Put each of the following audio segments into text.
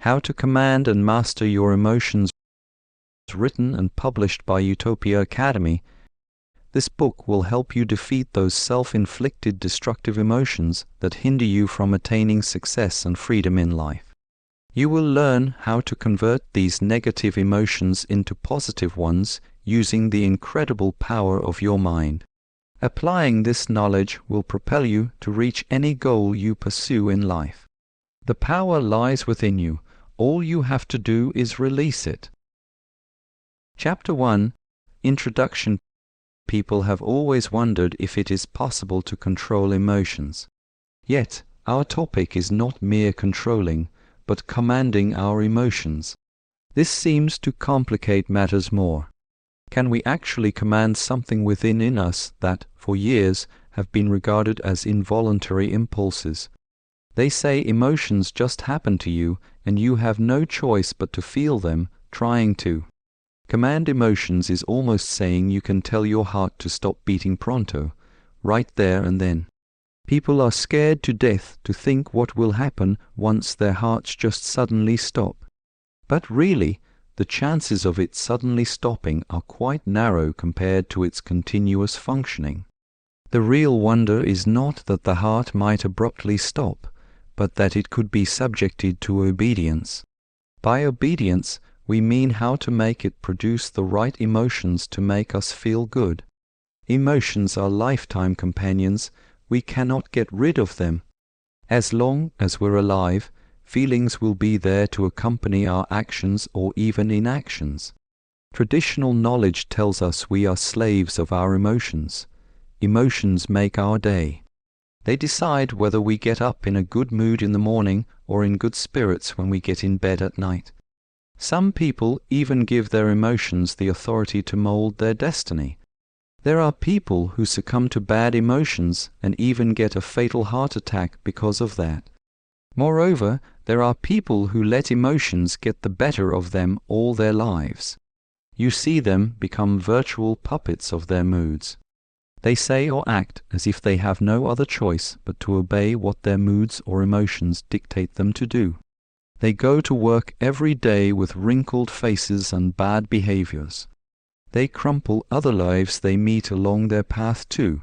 How to Command and Master Your Emotions, written and published by Utopia Academy. This book will help you defeat those self-inflicted destructive emotions that hinder you from attaining success and freedom in life. You will learn how to convert these negative emotions into positive ones using the incredible power of your mind. Applying this knowledge will propel you to reach any goal you pursue in life. The power lies within you. All you have to do is release it. Chapter 1. Introduction. People have always wondered if it is possible to control emotions. Yet, our topic is not mere controlling, but commanding our emotions. This seems to complicate matters more. Can we actually command something within us that, for years, have been regarded as involuntary impulses? They say emotions just happen to you, and you have no choice but to feel them, trying to. Command emotions is almost saying you can tell your heart to stop beating pronto, right there and then. People are scared to death to think what will happen once their hearts just suddenly stop. But really, the chances of it suddenly stopping are quite narrow compared to its continuous functioning. The real wonder is not that the heart might abruptly stop, but that it could be subjected to obedience. By obedience, we mean how to make it produce the right emotions to make us feel good. Emotions are lifetime companions. We cannot get rid of them. As long as we're alive, feelings will be there to accompany our actions or even inactions. Traditional knowledge tells us we are slaves of our emotions. Emotions make our day. They decide whether we get up in a good mood in the morning or in good spirits when we get in bed at night. Some people even give their emotions the authority to mold their destiny. There are people who succumb to bad emotions and even get a fatal heart attack because of that. Moreover, there are people who let emotions get the better of them all their lives. You see them become virtual puppets of their moods. They say or act as if they have no other choice but to obey what their moods or emotions dictate them to do. They go to work every day with wrinkled faces and bad behaviors. They crumple other lives they meet along their path too.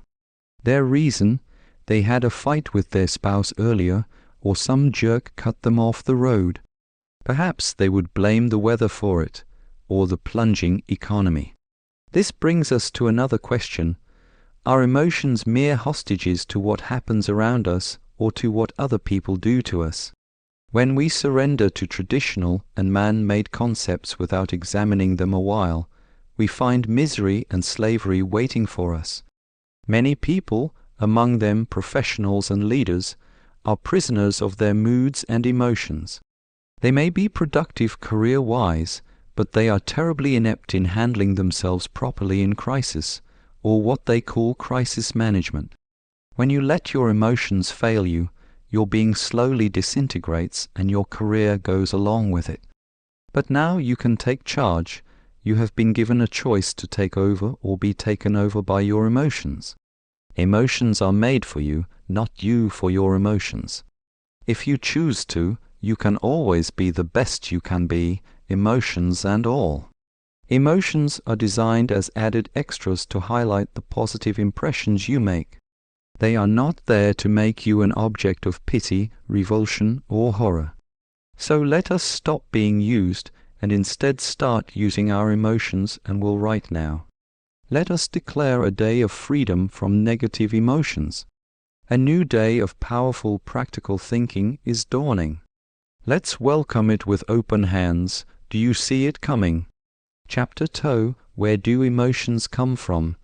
Their reason: they had a fight with their spouse earlier, or some jerk cut them off the road. Perhaps they would blame the weather for it, or the plunging economy. This brings us to another question. Are emotions mere hostages to what happens around us or to what other people do to us? When we surrender to traditional and man-made concepts without examining them a while, we find misery and slavery waiting for us. Many people, among them professionals and leaders, are prisoners of their moods and emotions. They may be productive career-wise, but they are terribly inept in handling themselves properly in crisis, or what they call crisis management. When you let your emotions fail you, your being slowly disintegrates and your career goes along with it. But now you can take charge. You have been given a choice to take over or be taken over by your emotions. Emotions are made for you, not you for your emotions. If you choose to, you can always be the best you can be, emotions and all. Emotions are designed as added extras to highlight the positive impressions you make. They are not there to make you an object of pity, revulsion, or horror. So let us stop being used and instead start using our emotions, and will write now. Let us declare a day of freedom from negative emotions. A new day of powerful practical thinking is dawning. Let's welcome it with open hands. Do you see it coming? Chapter 2. Where do emotions come from?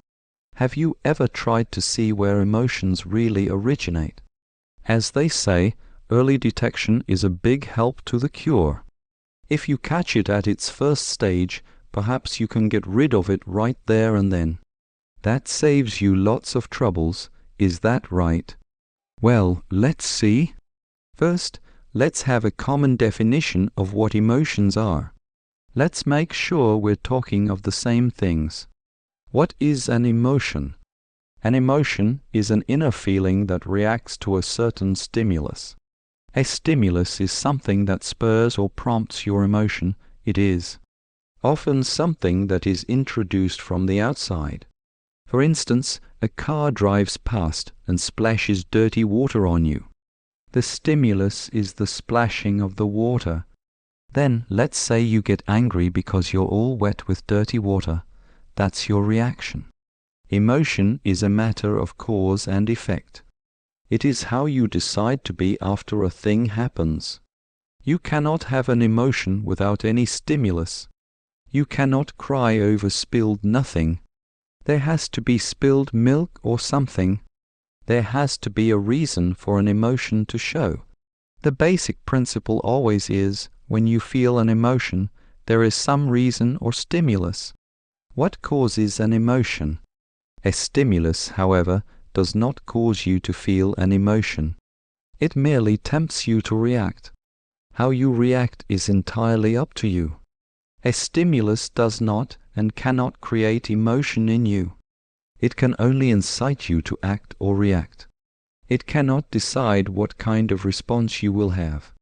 Have you ever tried to see where emotions really originate? As they say, early detection is a big help to the cure. If you catch it at its first stage, perhaps you can get rid of it right there and then. That saves you lots of troubles. Is that right? Well, let's see. First, let's have a common definition of what emotions are. Let's make sure we're talking of the same things. What is an emotion? An emotion is an inner feeling that reacts to a certain stimulus. A stimulus is something that spurs or prompts your emotion. It is often something that is introduced from the outside. For instance, a car drives past and splashes dirty water on you. The stimulus is the splashing of the water. Then, let's say you get angry because you're all wet with dirty water. That's your reaction. Emotion is a matter of cause and effect. It is how you decide to be after a thing happens. You cannot have an emotion without any stimulus. You cannot cry over spilled nothing. There has to be spilled milk or something. There has to be a reason for an emotion to show. The basic principle always is, when you feel an emotion, there is some reason or stimulus. What causes an emotion? A stimulus, however, does not cause you to feel an emotion. It merely tempts you to react. How you react is entirely up to you. A stimulus does not and cannot create emotion in you. It can only incite you to act or react. It cannot decide what kind of response you will have.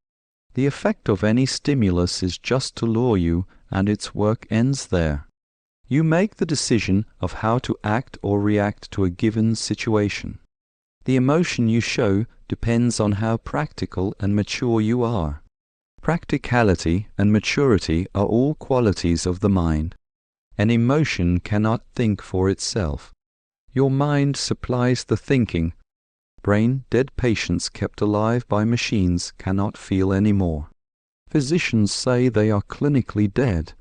The effect of any stimulus is just to lure you, and its work ends there. You make the decision of how to act or react to a given situation. The emotion you show depends on how practical and mature you are. Practicality and maturity are all qualities of the mind. An emotion cannot think for itself. Your mind supplies the thinking. Brain-dead patients kept alive by machines cannot feel anymore. Physicians say they are clinically dead.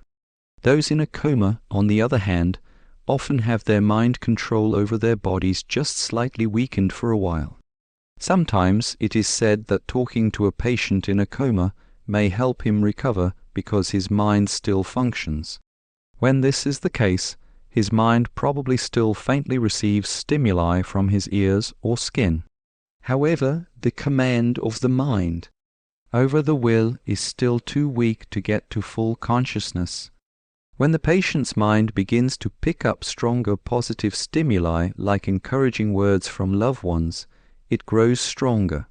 Those in a coma, on the other hand, often have their mind control over their bodies just slightly weakened for a while. Sometimes it is said that talking to a patient in a coma may help him recover because his mind still functions. When this is the case, his mind probably still faintly receives stimuli from his ears or skin. However, the command of the mind over the will is still too weak to get to full consciousness. When the patient's mind begins to pick up stronger positive stimuli like encouraging words from loved ones, it grows stronger.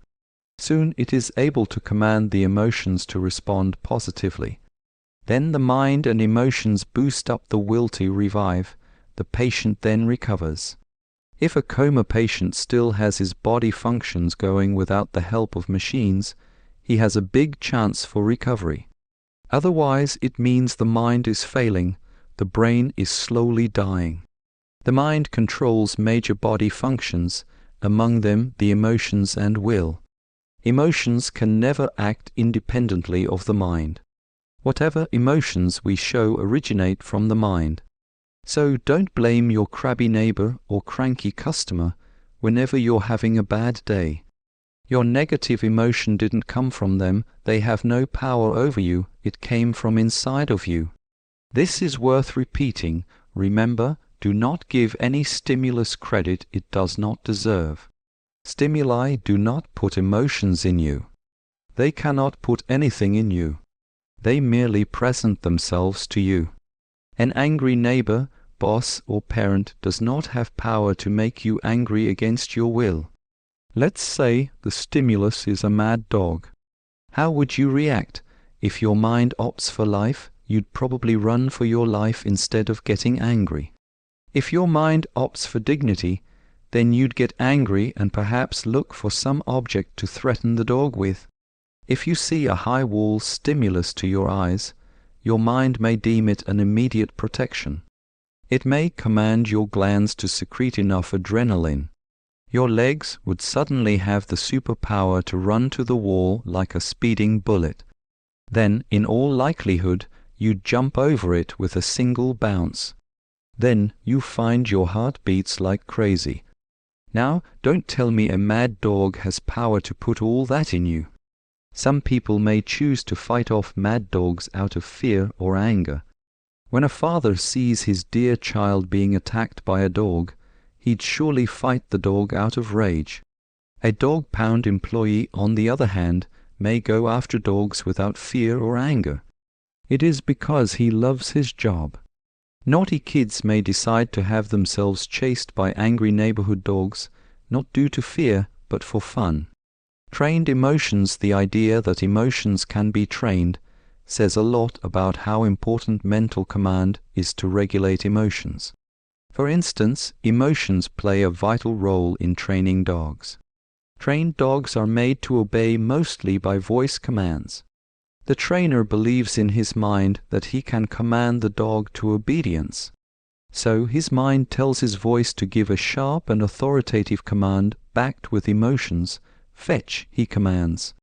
Soon it is able to command the emotions to respond positively. Then the mind and emotions boost up the will to revive. The patient then recovers. If a coma patient still has his body functions going without the help of machines, he has a big chance for recovery. Otherwise, it means the mind is failing, the brain is slowly dying. The mind controls major body functions, among them the emotions and will. Emotions can never act independently of the mind. Whatever emotions we show originate from the mind. So don't blame your crabby neighbor or cranky customer whenever you're having a bad day. Your negative emotion didn't come from them, they have no power over you, it came from inside of you. This is worth repeating. Remember, do not give any stimulus credit it does not deserve. Stimuli do not put emotions in you. They cannot put anything in you. They merely present themselves to you. An angry neighbor, boss, or parent does not have power to make you angry against your will. Let's say the stimulus is a mad dog. How would you react? If your mind opts for life, you'd probably run for your life instead of getting angry. If your mind opts for dignity, then you'd get angry and perhaps look for some object to threaten the dog with. If you see a high wall stimulus to your eyes, your mind may deem it an immediate protection. It may command your glands to secrete enough adrenaline. Your legs would suddenly have the superpower to run to the wall like a speeding bullet. Then, in all likelihood, you'd jump over it with a single bounce. Then you find your heart beats like crazy. Now, don't tell me a mad dog has power to put all that in you. Some people may choose to fight off mad dogs out of fear or anger. When a father sees his dear child being attacked by a dog, he'd surely fight the dog out of rage. A dog-pound employee, on the other hand, may go after dogs without fear or anger. It is because he loves his job. Naughty kids may decide to have themselves chased by angry neighborhood dogs, not due to fear, but for fun. Trained emotions, the idea that emotions can be trained, says a lot about how important mental command is to regulate emotions. For instance, emotions play a vital role in training dogs. Trained dogs are made to obey mostly by voice commands. The trainer believes in his mind that he can command the dog to obedience. So his mind tells his voice to give a sharp and authoritative command backed with emotions. Fetch, he commands.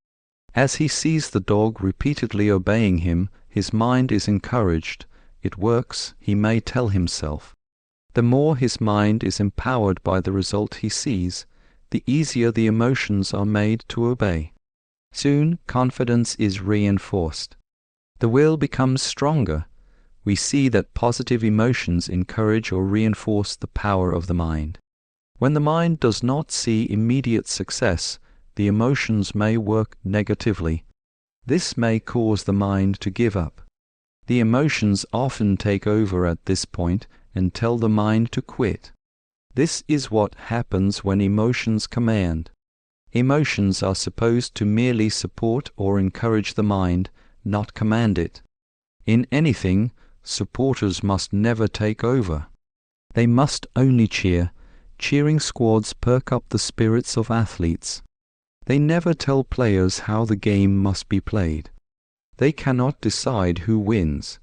As he sees the dog repeatedly obeying him, his mind is encouraged. It works, he may tell himself. The more his mind is empowered by the result he sees, the easier the emotions are made to obey. Soon, confidence is reinforced. The will becomes stronger. We see that positive emotions encourage or reinforce the power of the mind. When the mind does not see immediate success, the emotions may work negatively. This may cause the mind to give up. The emotions often take over at this point and tell the mind to quit. This is what happens when emotions command. Emotions are supposed to merely support or encourage the mind, not command it. In anything, supporters must never take over. They must only cheer. Cheering squads perk up the spirits of athletes. They never tell players how the game must be played. They cannot decide who wins.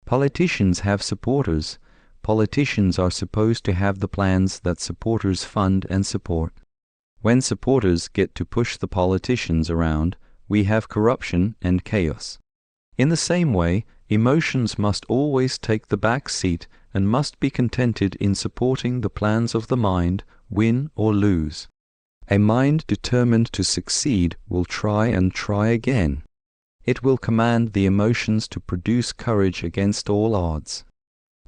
Politicians have supporters. Politicians are supposed to have the plans that supporters fund and support. When supporters get to push the politicians around, we have corruption and chaos. In the same way, emotions must always take the back seat and must be contented in supporting the plans of the mind, win or lose. A mind determined to succeed will try and try again. It will command the emotions to produce courage against all odds.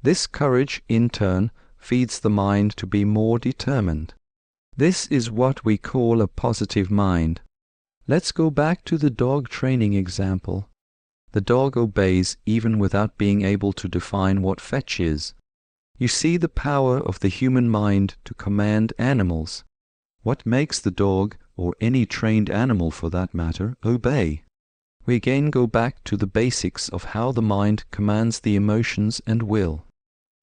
This courage, in turn, feeds the mind to be more determined. This is what we call a positive mind. Let's go back to the dog training example. The dog obeys even without being able to define what fetch is. You see the power of the human mind to command animals. What makes the dog, or any trained animal for that matter, obey? We again go back to the basics of how the mind commands the emotions and will.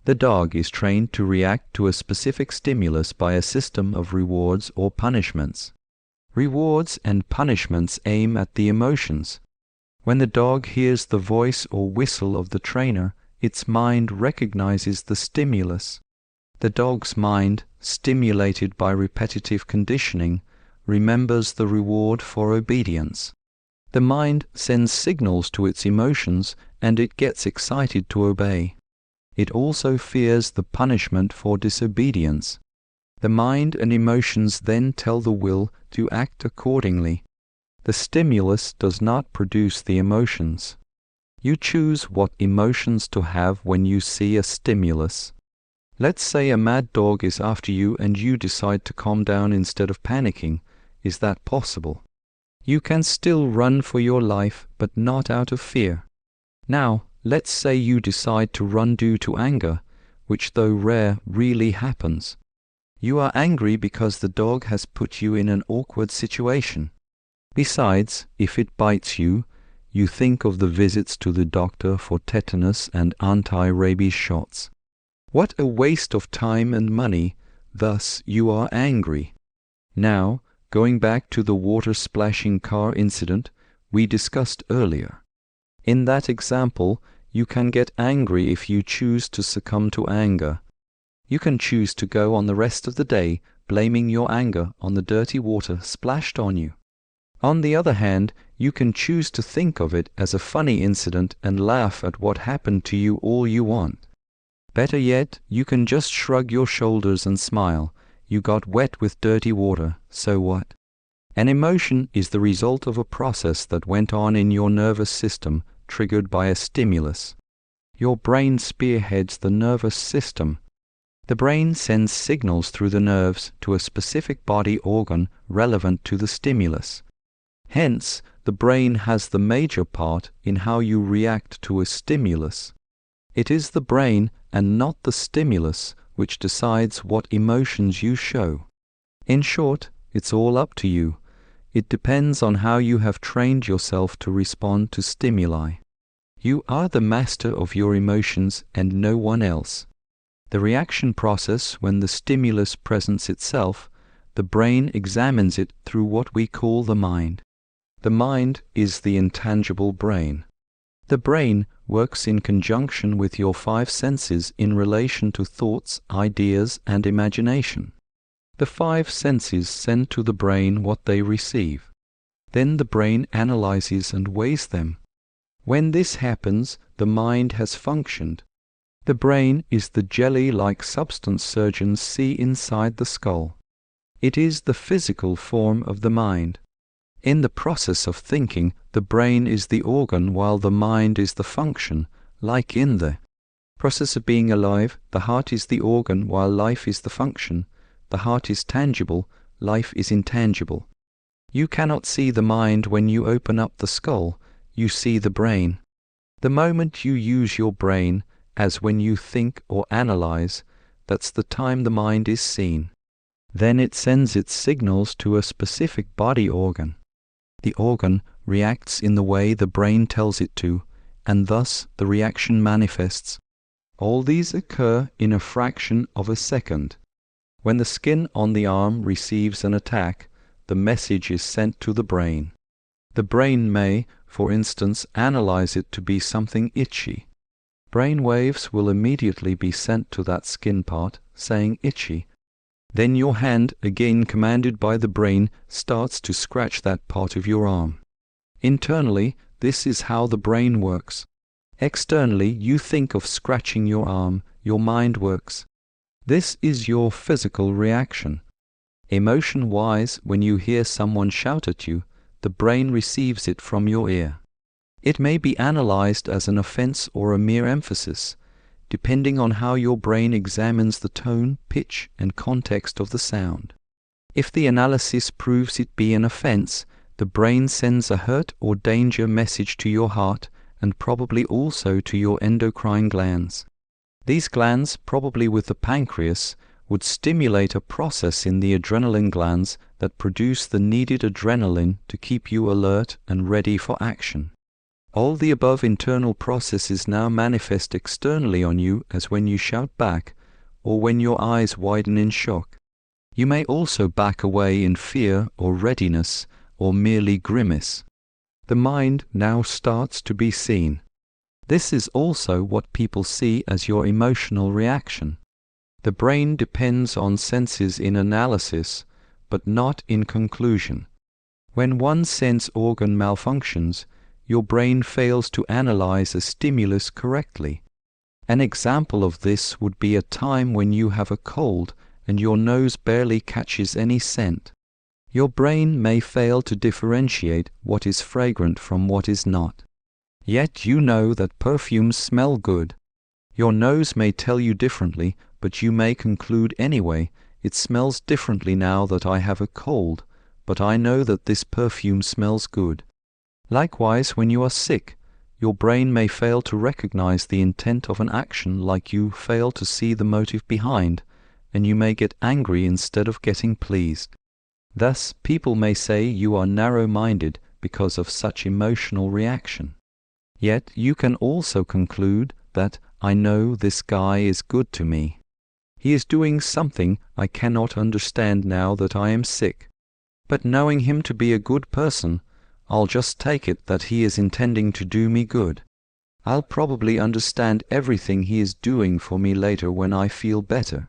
The dog is trained to react to a specific stimulus by a system of rewards or punishments. Rewards and punishments aim at the emotions. When the dog hears the voice or whistle of the trainer, its mind recognizes the stimulus. The dog's mind, stimulated by repetitive conditioning, remembers the reward for obedience. The mind sends signals to its emotions and it gets excited to obey. It also fears the punishment for disobedience. The mind and emotions then tell the will to act accordingly. The stimulus does not produce the emotions. You choose what emotions to have when you see a stimulus. Let's say a mad dog is after you and you decide to calm down instead of panicking. Is that possible? You can still run for your life, but not out of fear. Now, let's say you decide to run due to anger, which though rare really happens. You are angry because the dog has put you in an awkward situation. Besides, if it bites you, you think of the visits to the doctor for tetanus and anti-rabies shots. What a waste of time and money, thus you are angry. Now, going back to the water-splashing car incident we discussed earlier. In that example, you can get angry if you choose to succumb to anger. You can choose to go on the rest of the day blaming your anger on the dirty water splashed on you. On the other hand, you can choose to think of it as a funny incident and laugh at what happened to you all you want. Better yet, you can just shrug your shoulders and smile. You got wet with dirty water, so what? An emotion is the result of a process that went on in your nervous system, triggered by a stimulus. Your brain spearheads the nervous system. The brain sends signals through the nerves to a specific body organ relevant to the stimulus. Hence, the brain has the major part in how you react to a stimulus. It is the brain and not the stimulus which decides what emotions you show. In short, it's all up to you. It depends on how you have trained yourself to respond to stimuli. You are the master of your emotions and no one else. The reaction process, when the stimulus presents itself, the brain examines it through what we call the mind. The mind is the intangible brain. The brain works in conjunction with your five senses in relation to thoughts, ideas, and imagination. The five senses send to the brain what they receive. Then the brain analyzes and weighs them. When this happens, the mind has functioned. The brain is the jelly-like substance surgeons see inside the skull. It is the physical form of the mind. In the process of thinking, the brain is the organ while the mind is the function, like in the process of being alive, the heart is the organ while life is the function. The heart is tangible, life is intangible. You cannot see the mind when you open up the skull, you see the brain. The moment you use your brain, as when you think or analyze, that's the time the mind is seen. Then it sends its signals to a specific body organ. The organ reacts in the way the brain tells it to, and thus the reaction manifests. All these occur in a fraction of a second. When the skin on the arm receives an attack, the message is sent to the brain. The brain may, for instance, analyze it to be something itchy. Brain waves will immediately be sent to that skin part, saying itchy. Then your hand, again commanded by the brain, starts to scratch that part of your arm. Internally, this is how the brain works. Externally, you think of scratching your arm, your mind works. This is your physical reaction. Emotion-wise, when you hear someone shout at you, the brain receives it from your ear. It may be analyzed as an offense or a mere emphasis, depending on how your brain examines the tone, pitch, and context of the sound. If the analysis proves it be an offense, the brain sends a hurt or danger message to your heart and probably also to your endocrine glands. These glands, probably with the pancreas, would stimulate a process in the adrenaline glands that produce the needed adrenaline to keep you alert and ready for action. All the above internal processes now manifest externally on you as when you shout back or when your eyes widen in shock. You may also back away in fear or readiness or merely grimace. The mind now starts to be seen. This is also what people see as your emotional reaction. The brain depends on senses in analysis, but not in conclusion. When one sense organ malfunctions, your brain fails to analyze a stimulus correctly. An example of this would be a time when you have a cold and your nose barely catches any scent. Your brain may fail to differentiate what is fragrant from what is not. Yet you know that perfumes smell good. Your nose may tell you differently, but you may conclude anyway, it smells differently now that I have a cold, but I know that this perfume smells good. Likewise, when you are sick, your brain may fail to recognize the intent of an action like you fail to see the motive behind, and you may get angry instead of getting pleased. Thus, people may say you are narrow-minded because of such emotional reaction. Yet you can also conclude that I know this guy is good to me. He is doing something I cannot understand now that I am sick. But knowing him to be a good person, I'll just take it that he is intending to do me good. I'll probably understand everything he is doing for me later when I feel better.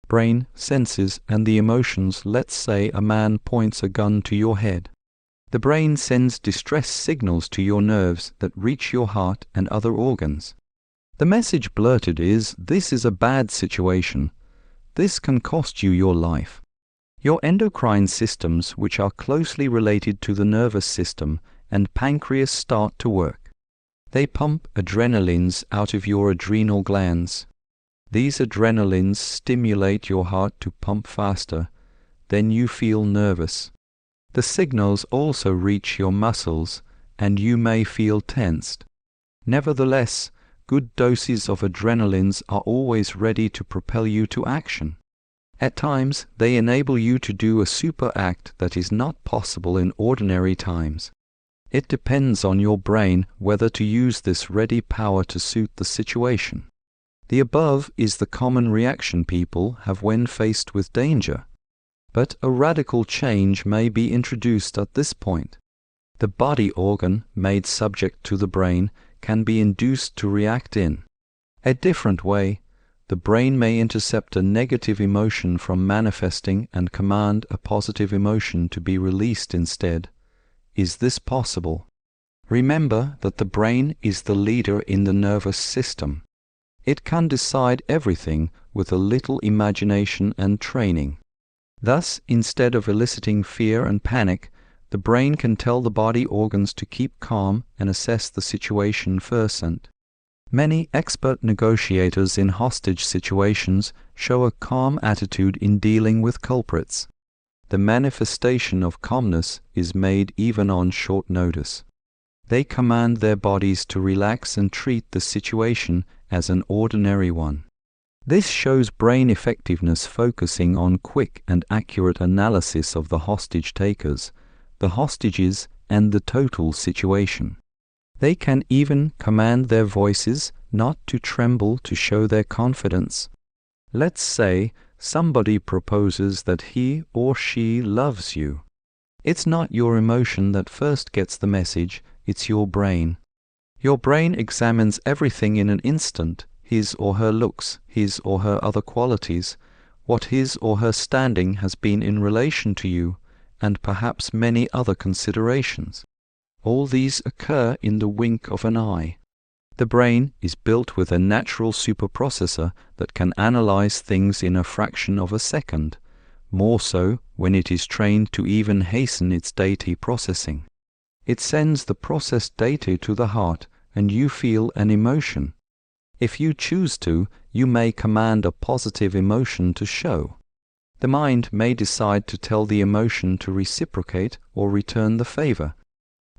Brain, senses, and the emotions. Let's say a man points a gun to your head. The brain sends distress signals to your nerves that reach your heart and other organs. The message blurted is, this is a bad situation. This can cost you your life. Your endocrine systems, which are closely related to the nervous system, and pancreas start to work. They pump adrenalines out of your adrenal glands. These adrenalines stimulate your heart to pump faster. Then you feel nervous. The signals also reach your muscles, and you may feel tensed. Nevertheless, good doses of adrenalines are always ready to propel you to action. At times, they enable you to do a super act that is not possible in ordinary times. It depends on your brain whether to use this ready power to suit the situation. The above is the common reaction people have when faced with danger. But a radical change may be introduced at this point. The body organ, made subject to the brain, can be induced to react in a different way. The brain may intercept a negative emotion from manifesting and command a positive emotion to be released instead. Is this possible? Remember that the brain is the leader in the nervous system. It can decide everything with a little imagination and training. Thus, instead of eliciting fear and panic, the brain can tell the body organs to keep calm and assess the situation first. Many expert negotiators in hostage situations show a calm attitude in dealing with culprits. The manifestation of calmness is made even on short notice. They command their bodies to relax and treat the situation as an ordinary one. This shows brain effectiveness focusing on quick and accurate analysis of the hostage takers, the hostages, and the total situation. They can even command their voices not to tremble to show their confidence. Let's say somebody proposes that he or she loves you. It's not your emotion that first gets the message, it's your brain. Your brain examines everything in an instant, his or her looks, his or her other qualities, what his or her standing has been in relation to you, and perhaps many other considerations. All these occur in the wink of an eye. The brain is built with a natural superprocessor that can analyze things in a fraction of a second, more so when it is trained to even hasten its data processing. It sends the processed data to the heart, and you feel an emotion. If you choose to, you may command a positive emotion to show. The mind may decide to tell the emotion to reciprocate or return the favor.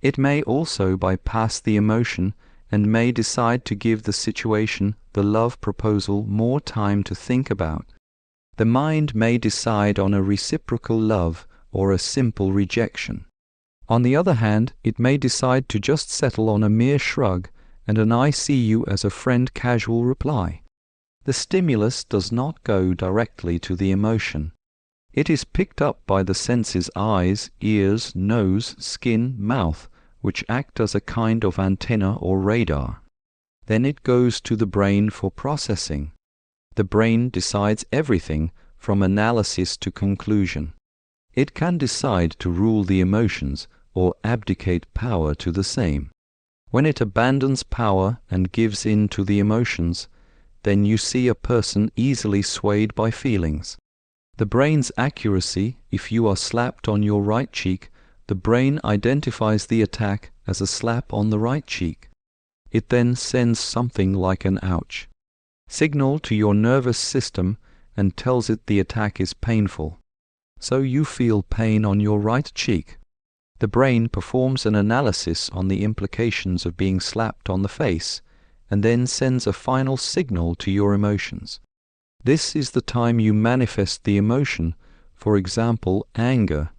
It may also bypass the emotion and may decide to give the situation, the love proposal, more time to think about. The mind may decide on a reciprocal love or a simple rejection. On the other hand, it may decide to just settle on a mere shrug and an "I see you" as a friend casual reply. The stimulus does not go directly to the emotion. It is picked up by the senses eyes, ears, nose, skin, mouth, which act as a kind of antenna or radar. Then it goes to the brain for processing. The brain decides everything from analysis to conclusion. It can decide to rule the emotions or abdicate power to the same. When it abandons power and gives in to the emotions, then you see a person easily swayed by feelings. The brain's accuracy: if you are slapped on your right cheek, the brain identifies the attack as a slap on the right cheek. It then sends something like an ouch signal to your nervous system and tells it the attack is painful. So you feel pain on your right cheek. The brain performs an analysis on the implications of being slapped on the face and then sends a final signal to your emotions. This is the time you manifest the emotion, for example, anger.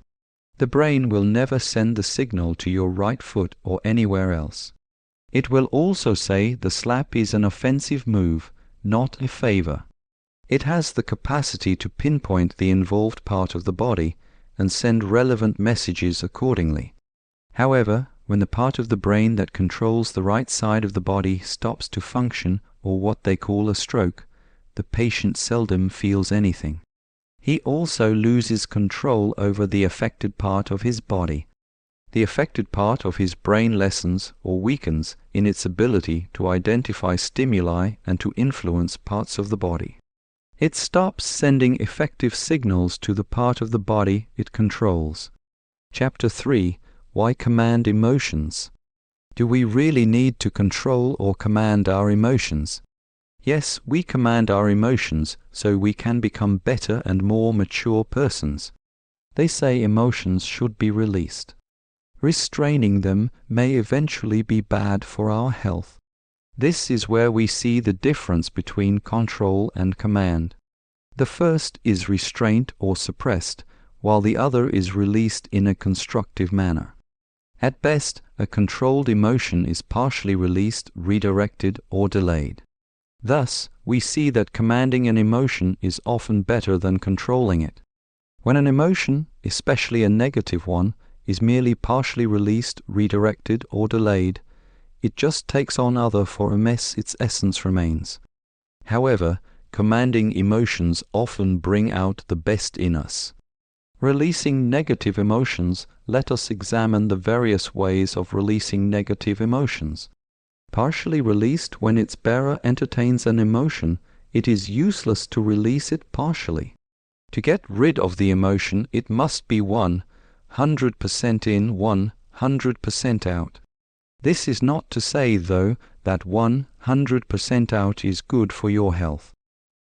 The brain will never send the signal to your right foot or anywhere else. It will also say the slap is an offensive move, not a favor. It has the capacity to pinpoint the involved part of the body and send relevant messages accordingly. However, when the part of the brain that controls the right side of the body stops to function, or what they call a stroke, the patient seldom feels anything. He also loses control over the affected part of his body. The affected part of his brain lessens or weakens in its ability to identify stimuli and to influence parts of the body. It stops sending effective signals to the part of the body it controls. Chapter 3: Why command emotions? Do we really need to control or command our emotions? Yes, we command our emotions so we can become better and more mature persons. They say emotions should be released. Restraining them may eventually be bad for our health. This is where we see the difference between control and command. The first is restraint or suppressed, while the other is released in a constructive manner. At best, a controlled emotion is partially released, redirected, or delayed. Thus, we see that commanding an emotion is often better than controlling it. When an emotion, especially a negative one, is merely partially released, redirected, or delayed, it just takes on other for a mess its essence remains. However, commanding emotions often bring out the best in us. Releasing negative emotions, let us examine the various ways of releasing negative emotions. Partially released, when its bearer entertains an emotion, it is useless to release it partially. To get rid of the emotion, it must be 100% in, 100% out. This is not to say, though, that 100% out is good for your health.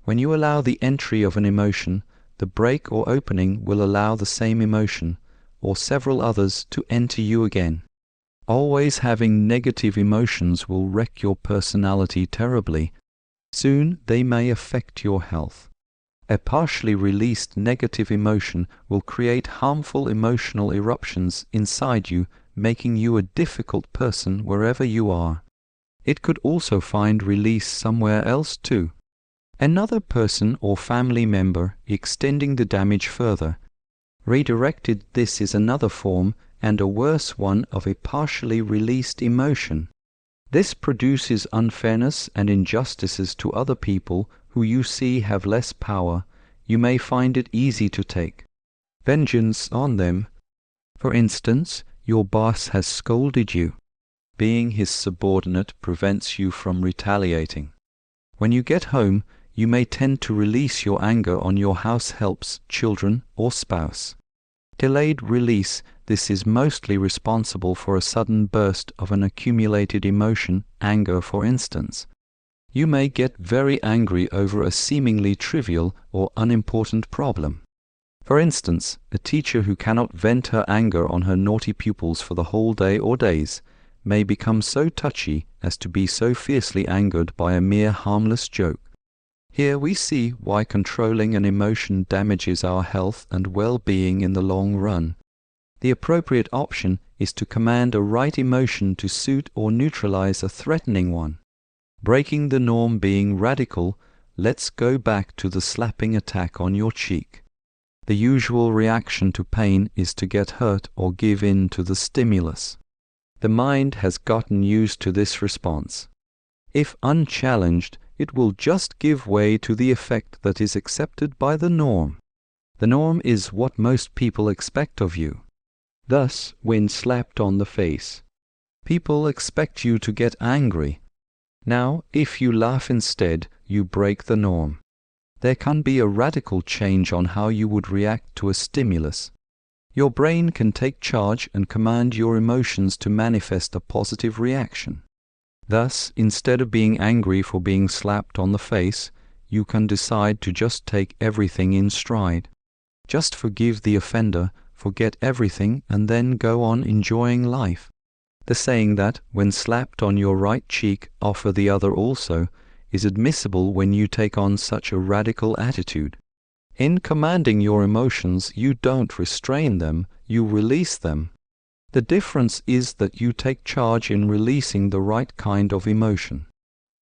When you allow the entry of an emotion, the break or opening will allow the same emotion, or several others, to enter you again. Always having negative emotions will wreck your personality terribly. Soon they may affect your health. A partially released negative emotion will create harmful emotional eruptions inside you, making you a difficult person wherever you are. It could also find release somewhere else too. Another person or family member extending the damage further. Redirected, this is another form and a worse one of a partially released emotion. This produces unfairness and injustices to other people who you see have less power. You may find it easy to take vengeance on them. For instance, your boss has scolded you. Being his subordinate prevents you from retaliating. When you get home, you may tend to release your anger on your house helps, children, or spouse. Delayed release, this is mostly responsible for a sudden burst of an accumulated emotion, anger for instance. You may get very angry over a seemingly trivial or unimportant problem. For instance, a teacher who cannot vent her anger on her naughty pupils for the whole day or days may become so touchy as to be so fiercely angered by a mere harmless joke. Here we see why controlling an emotion damages our health and well-being in the long run. The appropriate option is to command a right emotion to suit or neutralize a threatening one. Breaking the norm being radical, let's go back to the slapping attack on your cheek. The usual reaction to pain is to get hurt or give in to the stimulus. The mind has gotten used to this response. If unchallenged, it will just give way to the effect that is accepted by the norm. The norm is what most people expect of you. Thus, when slapped on the face, people expect you to get angry. Now, if you laugh instead, you break the norm. There can be a radical change on how you would react to a stimulus. Your brain can take charge and command your emotions to manifest a positive reaction. Thus, instead of being angry for being slapped on the face, you can decide to just take everything in stride. Just forgive the offender, forget everything, and then go on enjoying life. The saying that, when slapped on your right cheek, offer the other also, is admissible when you take on such a radical attitude. In commanding your emotions, you don't restrain them, you release them. The difference is that you take charge in releasing the right kind of emotion.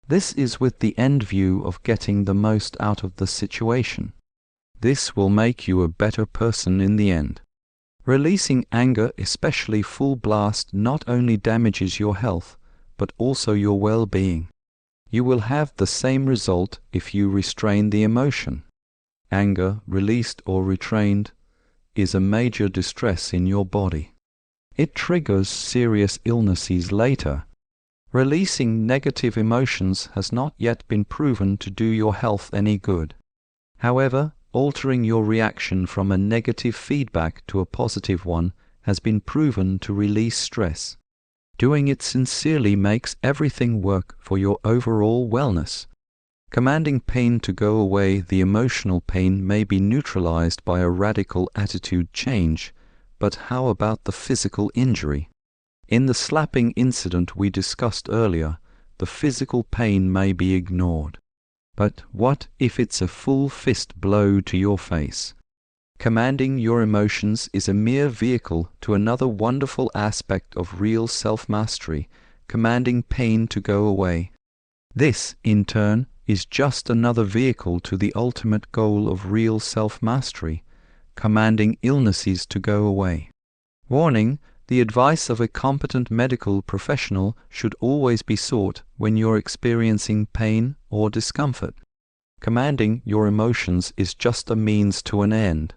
This is with the end view of getting the most out of the situation. This will make you a better person in the end. Releasing anger, especially full blast, not only damages your health, but also your well-being. You will have the same result if you restrain the emotion. Anger, released or restrained, is a major distress in your body. It triggers serious illnesses later. Releasing negative emotions has not yet been proven to do your health any good. However, altering your reaction from a negative feedback to a positive one has been proven to release stress. Doing it sincerely makes everything work for your overall wellness. Commanding pain to go away, the emotional pain may be neutralized by a radical attitude change. But how about the physical injury? In the slapping incident we discussed earlier, the physical pain may be ignored. But what if it's a full fist blow to your face? Commanding your emotions is a mere vehicle to another wonderful aspect of real self-mastery, commanding pain to go away. This, in turn, is just another vehicle to the ultimate goal of real self-mastery, commanding illnesses to go away. Warning: the advice of a competent medical professional should always be sought when you're experiencing pain or discomfort. Commanding your emotions is just a means to an end.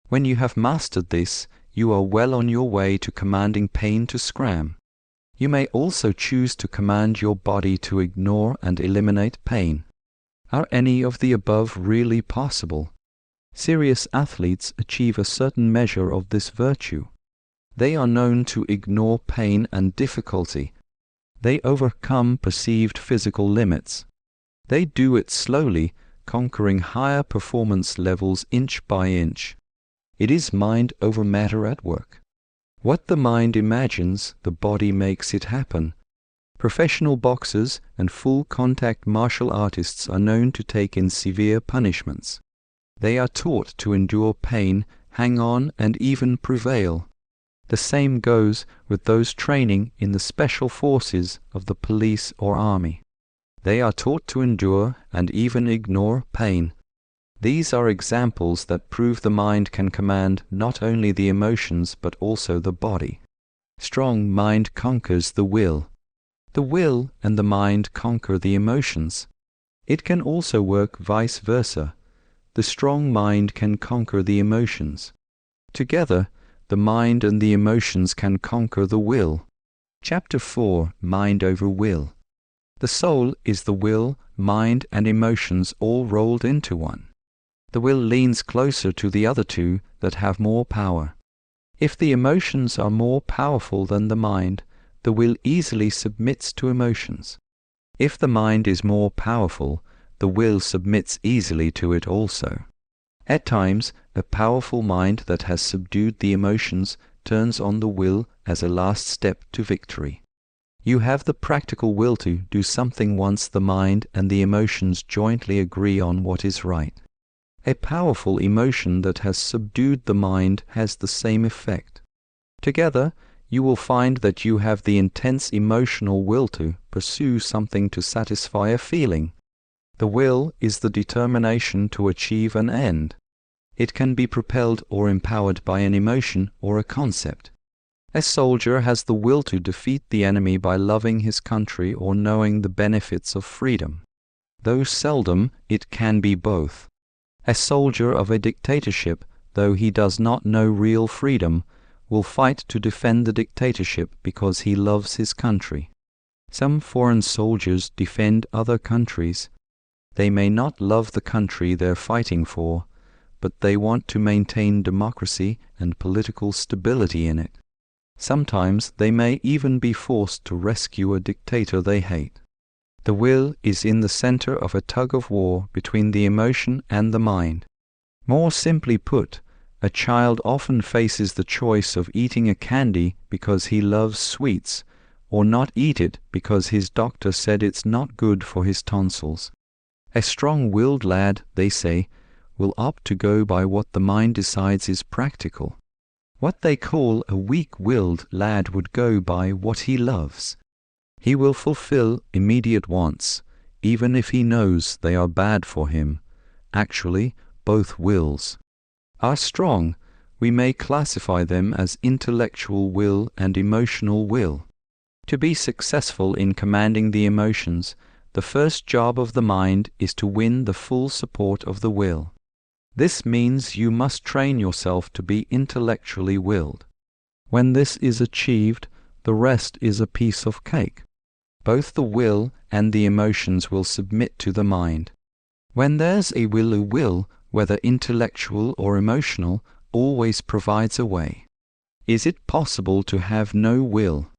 When you have mastered this, you are well on your way to commanding pain to scram. You may also choose to command your body to ignore and eliminate pain. Are any of the above really possible? Serious athletes achieve a certain measure of this virtue. They are known to ignore pain and difficulty. They overcome perceived physical limits. They do it slowly, conquering higher performance levels inch by inch. It is mind over matter at work. What the mind imagines, the body makes it happen. Professional boxers and full-contact martial artists are known to take in severe punishments. They are taught to endure pain, hang on, and even prevail. The same goes with those training in the special forces of the police or army. They are taught to endure and even ignore pain. These are examples that prove the mind can command not only the emotions but also the body. Strong mind conquers the will. The will and the mind conquer the emotions. It can also work vice versa. The strong mind can conquer the emotions. Together, the mind and the emotions can conquer the will. Chapter 4: Mind over Will. The soul is the will, mind, and emotions all rolled into one. The will leans closer to the other two that have more power. If the emotions are more powerful than the mind, the will easily submits to emotions. If the mind is more powerful, the will submits easily to it also. At times, a powerful mind that has subdued the emotions turns on the will as a last step to victory. You have the practical will to do something once the mind and the emotions jointly agree on what is right. A powerful emotion that has subdued the mind has the same effect. Together, you will find that you have the intense emotional will to pursue something to satisfy a feeling. The will is the determination to achieve an end. It can be propelled or empowered by an emotion or a concept. A soldier has the will to defeat the enemy by loving his country or knowing the benefits of freedom. Though seldom, it can be both. A soldier of a dictatorship, though he does not know real freedom, will fight to defend the dictatorship because he loves his country. Some foreign soldiers defend other countries. They may not love the country they're fighting for, but they want to maintain democracy and political stability in it. Sometimes they may even be forced to rescue a dictator they hate. The will is in the center of a tug-of-war between the emotion and the mind. More simply put, a child often faces the choice of eating a candy because he loves sweets, or not eat it because his doctor said it's not good for his tonsils. A strong-willed lad, they say, will opt to go by what the mind decides is practical. What they call a weak-willed lad would go by what he loves. He will fulfill immediate wants, even if he knows they are bad for him. Actually, both wills are strong. We may classify them as intellectual will and emotional will. To be successful in commanding the emotions, the first job of the mind is to win the full support of the will. This means you must train yourself to be intellectually willed. When this is achieved, the rest is a piece of cake. Both the will and the emotions will submit to the mind. When there's a will, whether intellectual or emotional, always provides a way. Is it possible to have no will?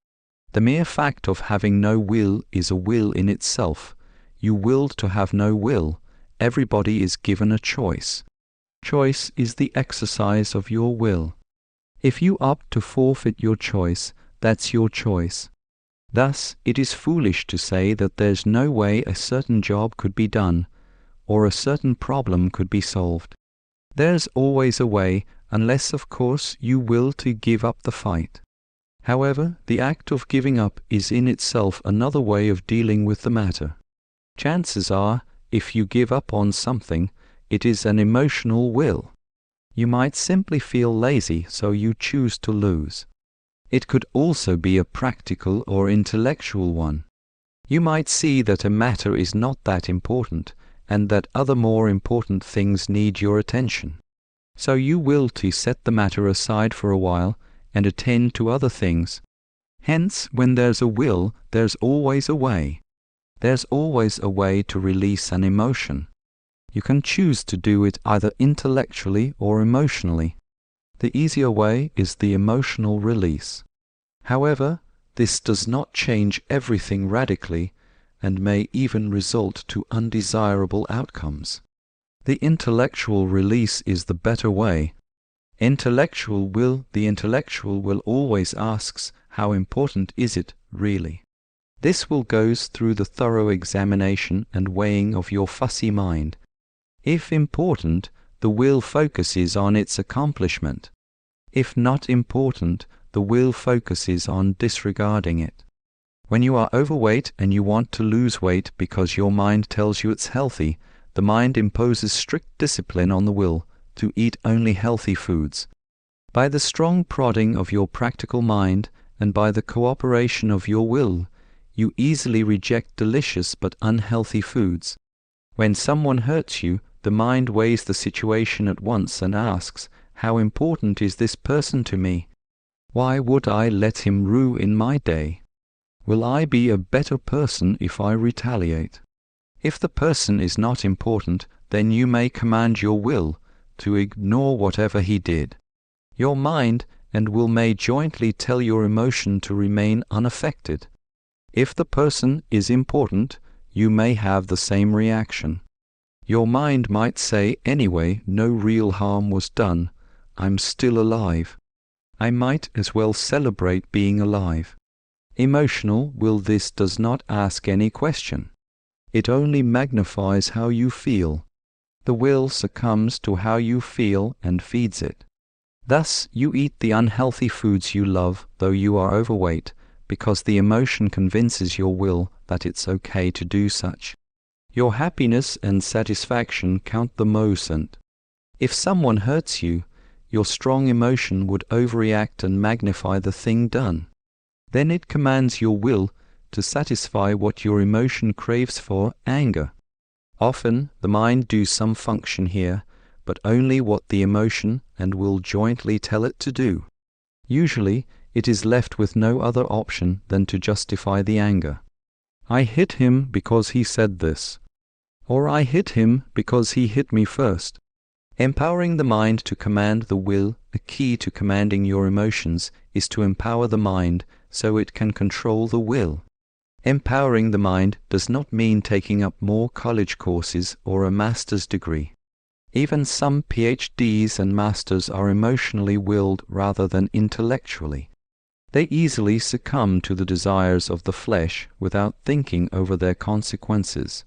The mere fact of having no will is a will in itself. You willed to have no will. Everybody is given a choice. Choice is the exercise of your will. If you opt to forfeit your choice, that's your choice. Thus, it is foolish to say that there's no way a certain job could be done, or a certain problem could be solved. There's always a way, unless of course you will to give up the fight. However, the act of giving up is in itself another way of dealing with the matter. Chances are, if you give up on something, it is an emotional will. You might simply feel lazy, so you choose to lose. It could also be a practical or intellectual one. You might see that a matter is not that important, and that other more important things need your attention. So you will to set the matter aside for a while and attend to other things. Hence, when there's a will, there's always a way. There's always a way to release an emotion. You can choose to do it either intellectually or emotionally. The easier way is the emotional release. However, this does not change everything radically and may even result to undesirable outcomes. The intellectual release is the better way. The intellectual will always asks, how important is it really? This will goes through the thorough examination and weighing of your fussy mind. If important, the will focuses on its accomplishment. If not important, the will focuses on disregarding it. When you are overweight and you want to lose weight because your mind tells you it's healthy, the mind imposes strict discipline on the will to eat only healthy foods. By the strong prodding of your practical mind and by the cooperation of your will, you easily reject delicious but unhealthy foods. When someone hurts you, the mind weighs the situation at once and asks, how important is this person to me? Why would I let him ruin my day? Will I be a better person if I retaliate? If the person is not important, then you may command your will to ignore whatever he did. Your mind and will may jointly tell your emotion to remain unaffected. If the person is important, you may have the same reaction. Your mind might say, anyway, no real harm was done. I'm still alive. I might as well celebrate being alive. Emotional will this does not ask any question. It only magnifies how you feel. The will succumbs to how you feel and feeds it. Thus, you eat the unhealthy foods you love, though you are overweight, because the emotion convinces your will that it's okay to do such. Your happiness and satisfaction count the most. If someone hurts you, your strong emotion would overreact and magnify the thing done. Then it commands your will to satisfy what your emotion craves for, anger. Often the mind do some function here, but only what the emotion and will jointly tell it to do. Usually it is left with no other option than to justify the anger. I hit him because he said this. Or I hit him because he hit me first. Empowering the mind to command the will, a key to commanding your emotions, is to empower the mind so it can control the will. Empowering the mind does not mean taking up more college courses or a master's degree. Even some PhDs and masters are emotionally willed rather than intellectually. They easily succumb to the desires of the flesh without thinking over their consequences.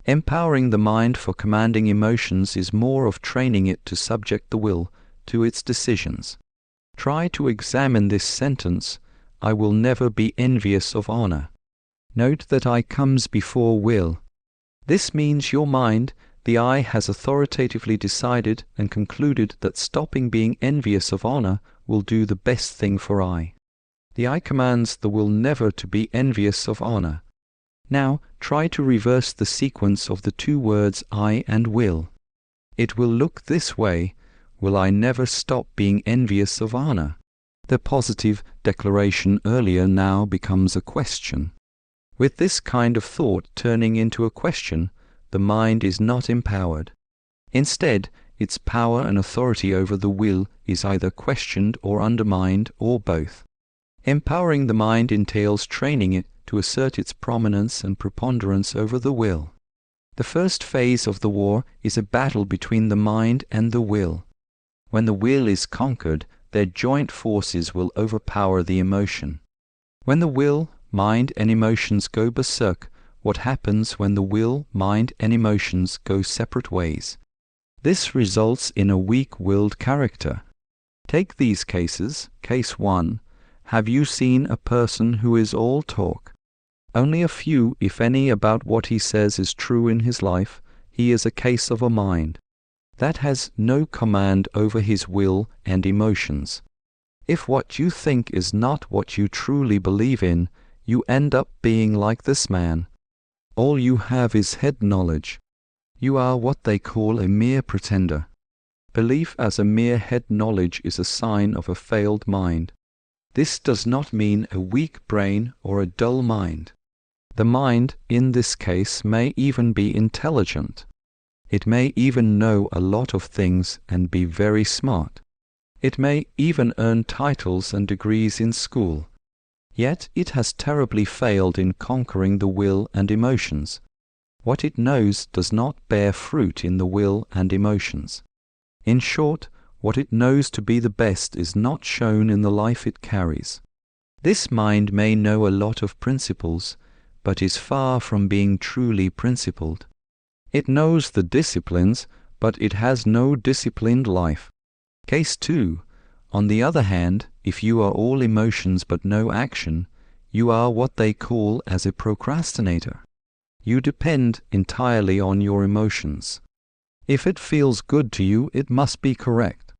Empowering the mind for commanding emotions is more of training it to subject the will to its decisions. Try to examine this sentence, I will never be envious of honor. Note that I comes before will. This means your mind, the I, has authoritatively decided and concluded that stopping being envious of honor will do the best thing for I. The I commands the will never to be envious of honor. Now try to reverse the sequence of the two words I and will. It will look this way, will I never stop being envious of honor? The positive declaration earlier now becomes a question. With this kind of thought turning into a question, the mind is not empowered. Instead, its power and authority over the will is either questioned or undermined, or both. Empowering the mind entails training it to assert its prominence and preponderance over the will. The first phase of the war is a battle between the mind and the will. When the will is conquered, their joint forces will overpower the emotion. When the will, mind, and emotions go berserk, what happens when the will, mind, and emotions go separate ways. This results in a weak-willed character. Take these cases. Case 1. Have you seen a person who is all talk? Only a few, if any, about what he says is true in his life. He is a case of a mind that has no command over his will and emotions. If what you think is not what you truly believe in, you end up being like this man. All you have is head knowledge. You are what they call a mere pretender. Belief as a mere head knowledge is a sign of a failed mind. This does not mean a weak brain or a dull mind. The mind, in this case, may even be intelligent. It may even know a lot of things and be very smart. It may even earn titles and degrees in school. Yet it has terribly failed in conquering the will and emotions. What it knows does not bear fruit in the will and emotions. In short, what it knows to be the best is not shown in the life it carries. This mind may know a lot of principles, but is far from being truly principled. It knows the disciplines, but it has no disciplined life. Case 2. On the other hand, if you are all emotions but no action, you are what they call as a procrastinator. You depend entirely on your emotions. If it feels good to you, it must be correct.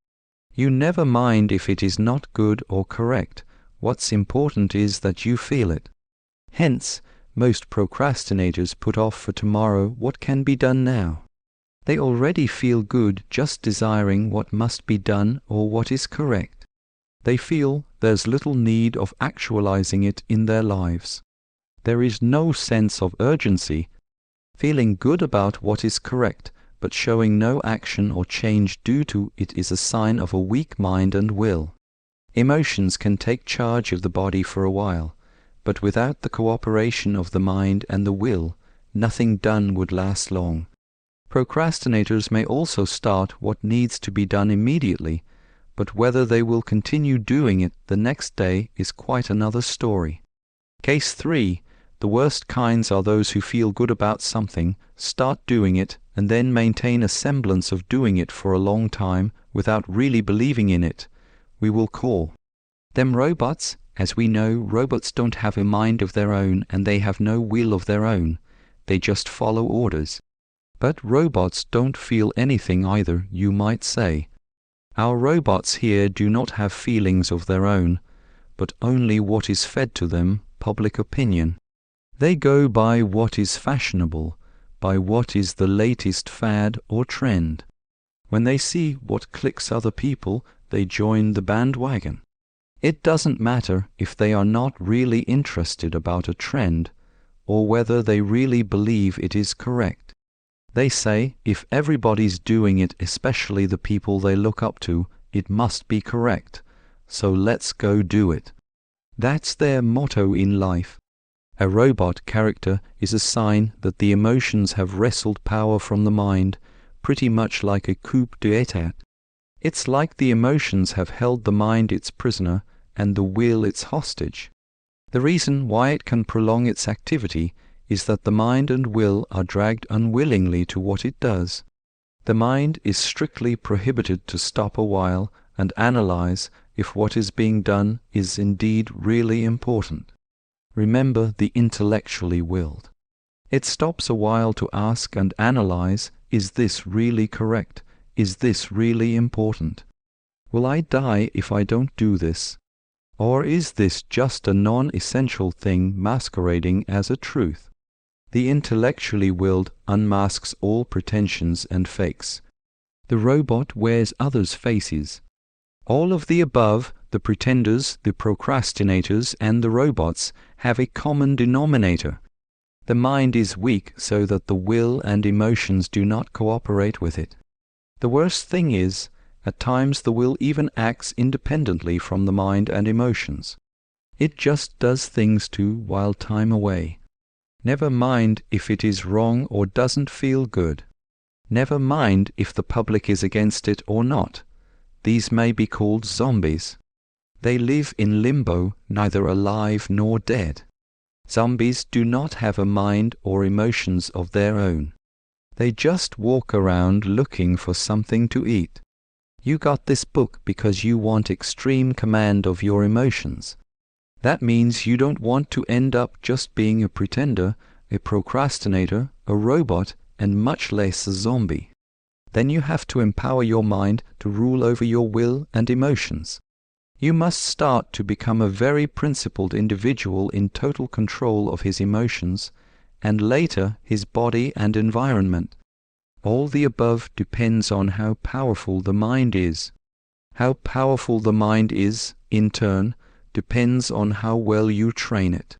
You never mind if it is not good or correct. What's important is that you feel it. Hence, most procrastinators put off for tomorrow what can be done now. They already feel good just desiring what must be done or what is correct. They feel there's little need of actualizing it in their lives. There is no sense of urgency. Feeling good about what is correct, but showing no action or change due to it is a sign of a weak mind and will. Emotions can take charge of the body for a while, but without the cooperation of the mind and the will, nothing done would last long. Procrastinators may also start what needs to be done immediately, but whether they will continue doing it the next day is quite another story. Case 3. The worst kinds are those who feel good about something, start doing it, and then maintain a semblance of doing it for a long time without really believing in it. We will call them robots. As we know, robots don't have a mind of their own and they have no will of their own. They just follow orders. But robots don't feel anything either, you might say. Our robots here do not have feelings of their own, but only what is fed to them, public opinion. They go by what is fashionable, by what is the latest fad or trend. When they see what clicks other people, they join the bandwagon. It doesn't matter if they are not really interested about a trend, or whether they really believe it is correct. They say, if everybody's doing it, especially the people they look up to, it must be correct, so let's go do it. That's their motto in life. A robot character is a sign that the emotions have wrestled power from the mind, pretty much like a coup d'etat. It's like the emotions have held the mind its prisoner and the will its hostage. The reason why it can prolong its activity is that the mind and will are dragged unwillingly to what it does. The mind is strictly prohibited to stop a while and analyze if what is being done is indeed really important. Remember the intellectually willed. It stops a while to ask and analyze, is this really correct? Is this really important? Will I die if I don't do this? Or is this just a non-essential thing masquerading as a truth? The intellectually willed unmasks all pretensions and fakes. The robot wears others' faces. All of the above, the pretenders, the procrastinators, and the robots, have a common denominator. The mind is weak so that the will and emotions do not cooperate with it. The worst thing is, at times the will even acts independently from the mind and emotions. It just does things to while time away. Never mind if it is wrong or doesn't feel good. Never mind if the public is against it or not. These may be called zombies. They live in limbo, neither alive nor dead. Zombies do not have a mind or emotions of their own. They just walk around looking for something to eat. You got this book because you want extreme command of your emotions. That means you don't want to end up just being a pretender, a procrastinator, a robot, and much less a zombie. Then you have to empower your mind to rule over your will and emotions. You must start to become a very principled individual in total control of his emotions, and later his body and environment. All the above depends on how powerful the mind is. How powerful the mind is, in turn, depends on how well you train it.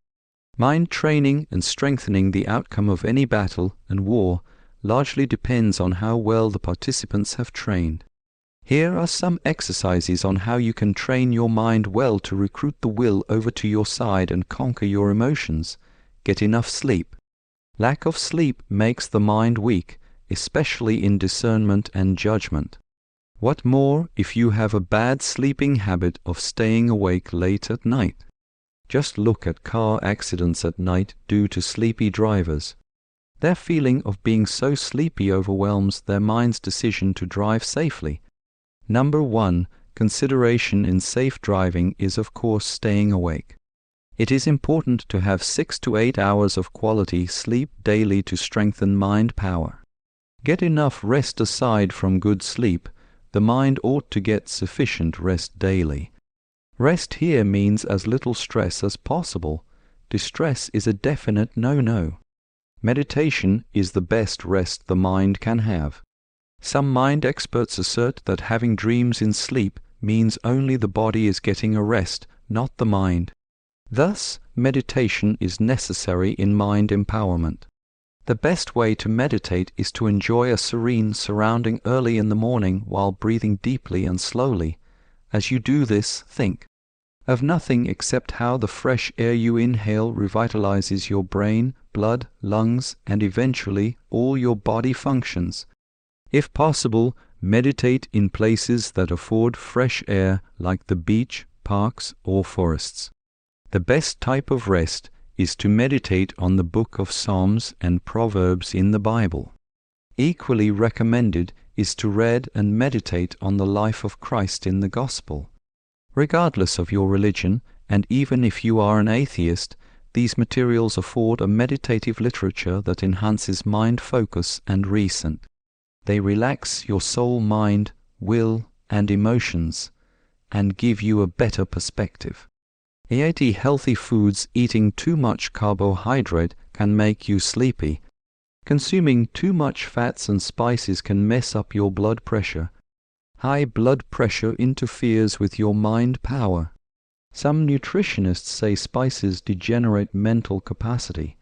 Mind training and strengthening the outcome of any battle and war largely depends on how well the participants have trained. Here are some exercises on how you can train your mind well to recruit the will over to your side and conquer your emotions. Get enough sleep. Lack of sleep makes the mind weak, especially in discernment and judgment. What more if you have a bad sleeping habit of staying awake late at night? Just look at car accidents at night due to sleepy drivers. Their feeling of being so sleepy overwhelms their mind's decision to drive safely. Number 1 consideration in safe driving is, of course, staying awake. It is important to have 6 to 8 hours of quality sleep daily to strengthen mind power. Get enough rest aside from good sleep. The mind ought to get sufficient rest daily. Rest here means as little stress as possible. Distress is a definite no-no. Meditation is the best rest the mind can have. Some mind experts assert that having dreams in sleep means only the body is getting a rest, not the mind. Thus, meditation is necessary in mind empowerment. The best way to meditate is to enjoy a serene surrounding early in the morning while breathing deeply and slowly. As you do this, think of nothing except how the fresh air you inhale revitalizes your brain, blood, lungs, and eventually all your body functions. If possible, meditate in places that afford fresh air like the beach, parks, or forests. The best type of rest is to meditate on the book of Psalms and Proverbs in the Bible. Equally recommended is to read and meditate on the life of Christ in the Gospel. Regardless of your religion, and even if you are an atheist, these materials afford a meditative literature that enhances mind focus and reason. They relax your soul, mind, will, and emotions, and give you a better perspective. Eating healthy foods, eating too much carbohydrate can make you sleepy. Consuming too much fats and spices can mess up your blood pressure. High blood pressure interferes with your mind power. Some nutritionists say spices degenerate mental capacity.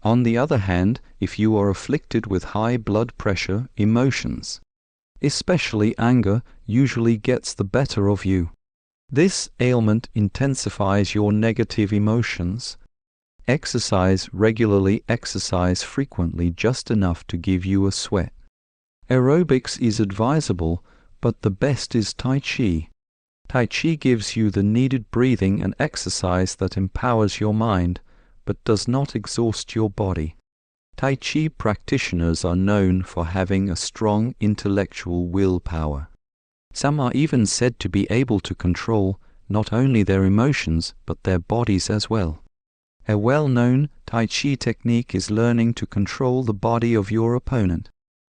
On the other hand, if you are afflicted with high blood pressure, emotions, especially anger, usually gets the better of you. This ailment intensifies your negative emotions. Exercise regularly, exercise frequently, just enough to give you a sweat. Aerobics is advisable, but the best is Tai Chi. Tai Chi gives you the needed breathing and exercise that empowers your mind, but does not exhaust your body. Tai Chi practitioners are known for having a strong intellectual willpower. Some are even said to be able to control not only their emotions, but their bodies as well. A well-known Tai Chi technique is learning to control the body of your opponent.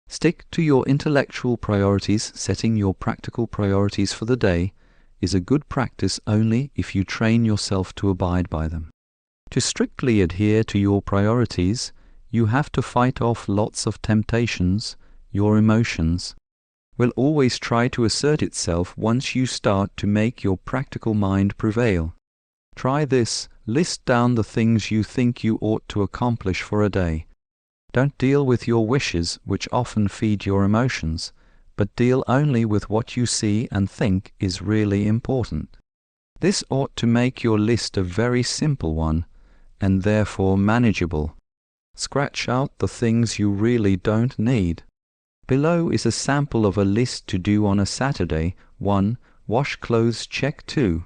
Stick to your intellectual priorities. Setting your practical priorities for the day is a good practice only if you train yourself to abide by them. To strictly adhere to your priorities, you have to fight off lots of temptations. Your emotions will always try to assert itself once you start to make your practical mind prevail. Try this. List down the things you think you ought to accomplish for a day. Don't deal with your wishes, which often feed your emotions, but deal only with what you see and think is really important. This ought to make your list a very simple one, and therefore manageable. Scratch out the things you really don't need. Below is a sample of a list to do on a Saturday. 1. Wash clothes, check 2.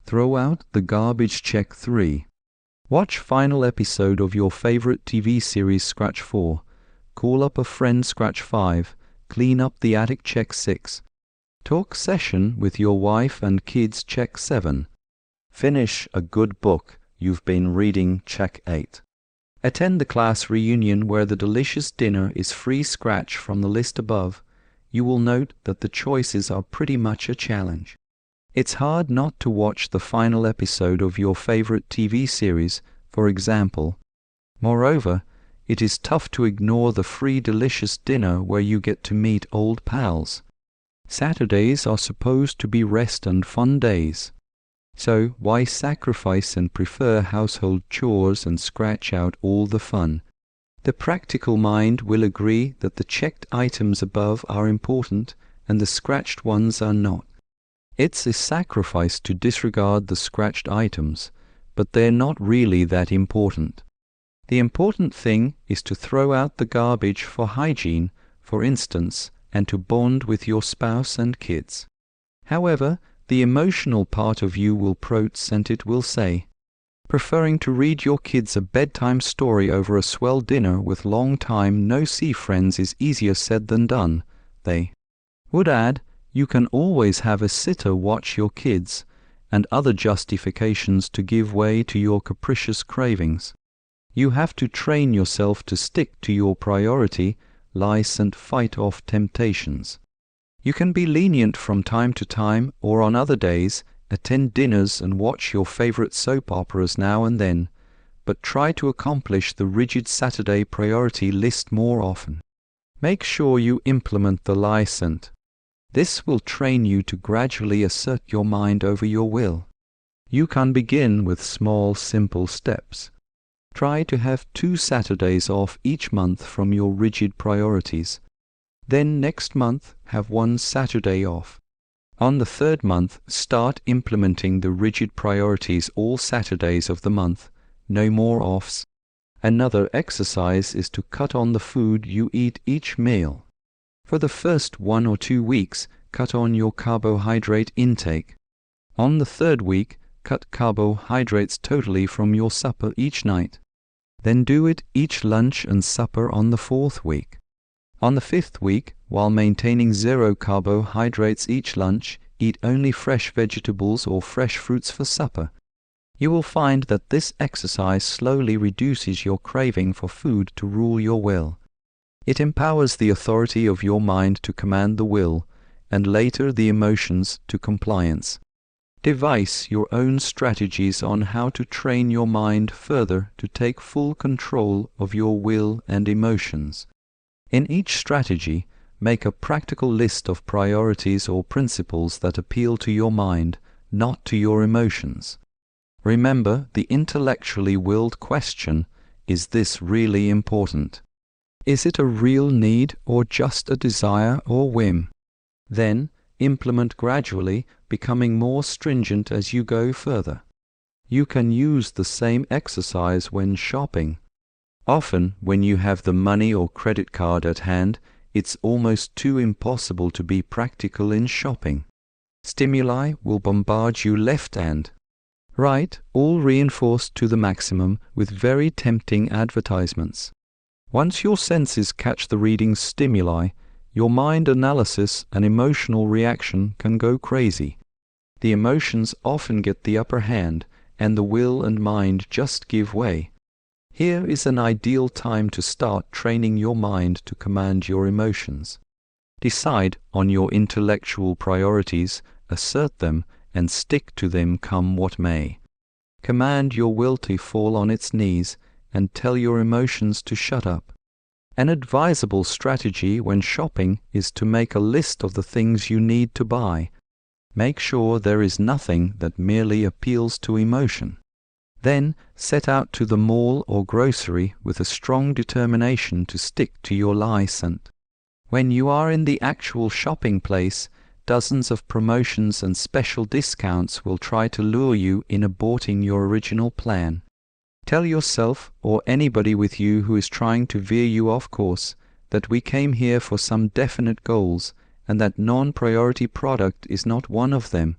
Throw out the garbage, check 3. Watch final episode of your favorite TV series Scratch 4. Call up a friend Scratch 5. Clean up the attic check 6. Talk session with your wife and kids check 7. Finish a good book you've been reading check 8. Attend the class reunion where the delicious dinner is free scratch from the list above. You will note that the choices are pretty much a challenge. It's hard not to watch the final episode of your favorite TV series, for example. Moreover, it is tough to ignore the free delicious dinner where you get to meet old pals. Saturdays are supposed to be rest and fun days. So why sacrifice and prefer household chores and scratch out all the fun? The practical mind will agree that the checked items above are important and the scratched ones are not. It's a sacrifice to disregard the scratched items, but they're not really that important. The important thing is to throw out the garbage for hygiene, for instance, and to bond with your spouse and kids. However, the emotional part of you will protest and it will say, preferring to read your kids a bedtime story over a swell dinner with long-time no-see friends is easier said than done, they would add. You can always have a sitter watch your kids, and other justifications to give way to your capricious cravings. You have to train yourself to stick to your priority, lice and fight off temptations. You can be lenient from time to time, or on other days, attend dinners and watch your favorite soap operas now and then, but try to accomplish the rigid Saturday priority list more often. Make sure you implement the license. This will train you to gradually assert your mind over your will. You can begin with small, simple steps. Try to have 2 Saturdays off each month from your rigid priorities. Then next month, have 1 Saturday off. On the 3rd month, start implementing the rigid priorities all Saturdays of the month, no more offs. Another exercise is to cut on the food you eat each meal. For the first 1 or 2 weeks, cut on your carbohydrate intake. On the 3rd week, cut carbohydrates totally from your supper each night. Then do it each lunch and supper on the 4th week. On the 5th week, while maintaining 0 carbohydrates each lunch, eat only fresh vegetables or fresh fruits for supper. You will find that this exercise slowly reduces your craving for food to rule your will. It empowers the authority of your mind to command the will, and later the emotions to compliance. Devise your own strategies on how to train your mind further to take full control of your will and emotions. In each strategy, make a practical list of priorities or principles that appeal to your mind, not to your emotions. Remember the intellectually willed question, is this really important? Is it a real need or just a desire or whim? Then, implement gradually, becoming more stringent as you go further. You can use the same exercise when shopping. Often, when you have the money or credit card at hand, it's almost too impossible to be practical in shopping. Stimuli will bombard you left and right, all reinforced to the maximum with very tempting advertisements. Once your senses catch the reading stimuli, your mind analysis and emotional reaction can go crazy. The emotions often get the upper hand, and the will and mind just give way. Here is an ideal time to start training your mind to command your emotions. Decide on your intellectual priorities, assert them, and stick to them come what may. Command your will to fall on its knees, and tell your emotions to shut up. An advisable strategy when shopping is to make a list of the things you need to buy. Make sure there is nothing that merely appeals to emotion. Then set out to the mall or grocery with a strong determination to stick to your license. When you are in the actual shopping place, dozens of promotions and special discounts will try to lure you in aborting your original plan. Tell yourself, or anybody with you who is trying to veer you off course, that we came here for some definite goals, and that non-priority product is not one of them.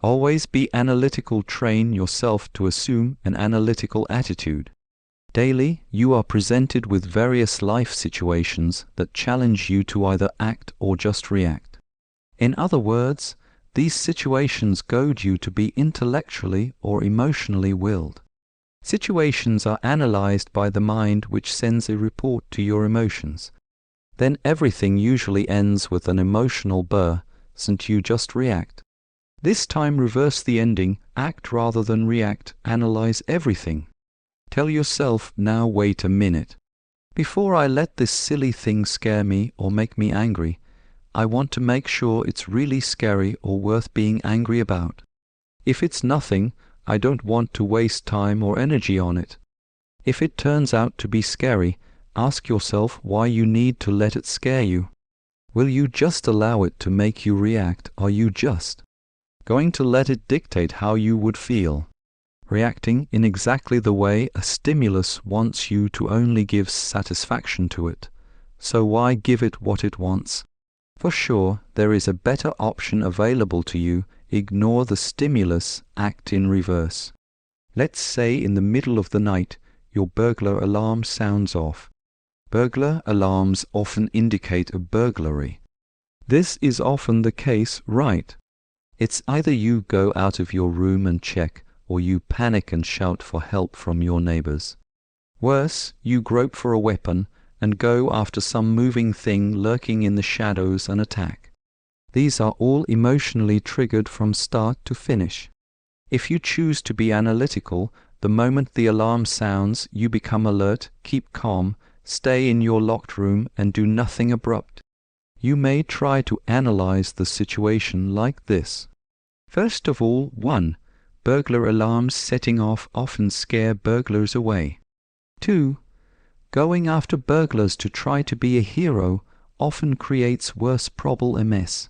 Always be analytical. Train yourself to assume an analytical attitude. Daily, you are presented with various life situations that challenge you to either act or just react. In other words, these situations goad you to be intellectually or emotionally willed. Situations are analyzed by the mind, which sends a report to your emotions. Then everything usually ends with an emotional burr, since you just react. This time reverse the ending, act rather than react, analyze everything. Tell yourself, now wait a minute. Before I let this silly thing scare me or make me angry, I want to make sure it's really scary or worth being angry about. If it's nothing, I don't want to waste time or energy on it. If it turns out to be scary, ask yourself why you need to let it scare you. Will you just allow it to make you react? Are you just going to let it dictate how you would feel? Reacting in exactly the way a stimulus wants you to only gives satisfaction to it. So why give it what it wants? For sure, there is a better option available to you. Ignore the stimulus, act in reverse. Let's say in the middle of the night, your burglar alarm sounds off. Burglar alarms often indicate a burglary. This is often the case, right? It's either you go out of your room and check, or you panic and shout for help from your neighbors. Worse, you grope for a weapon and go after some moving thing lurking in the shadows and attack. These are all emotionally triggered from start to finish. If you choose to be analytical, the moment the alarm sounds, you become alert, keep calm, stay in your locked room, and do nothing abrupt. You may try to analyze the situation like this. First of all, 1. Burglar alarms setting off often scare burglars away. 2. Going after burglars to try to be a hero often creates worse MS.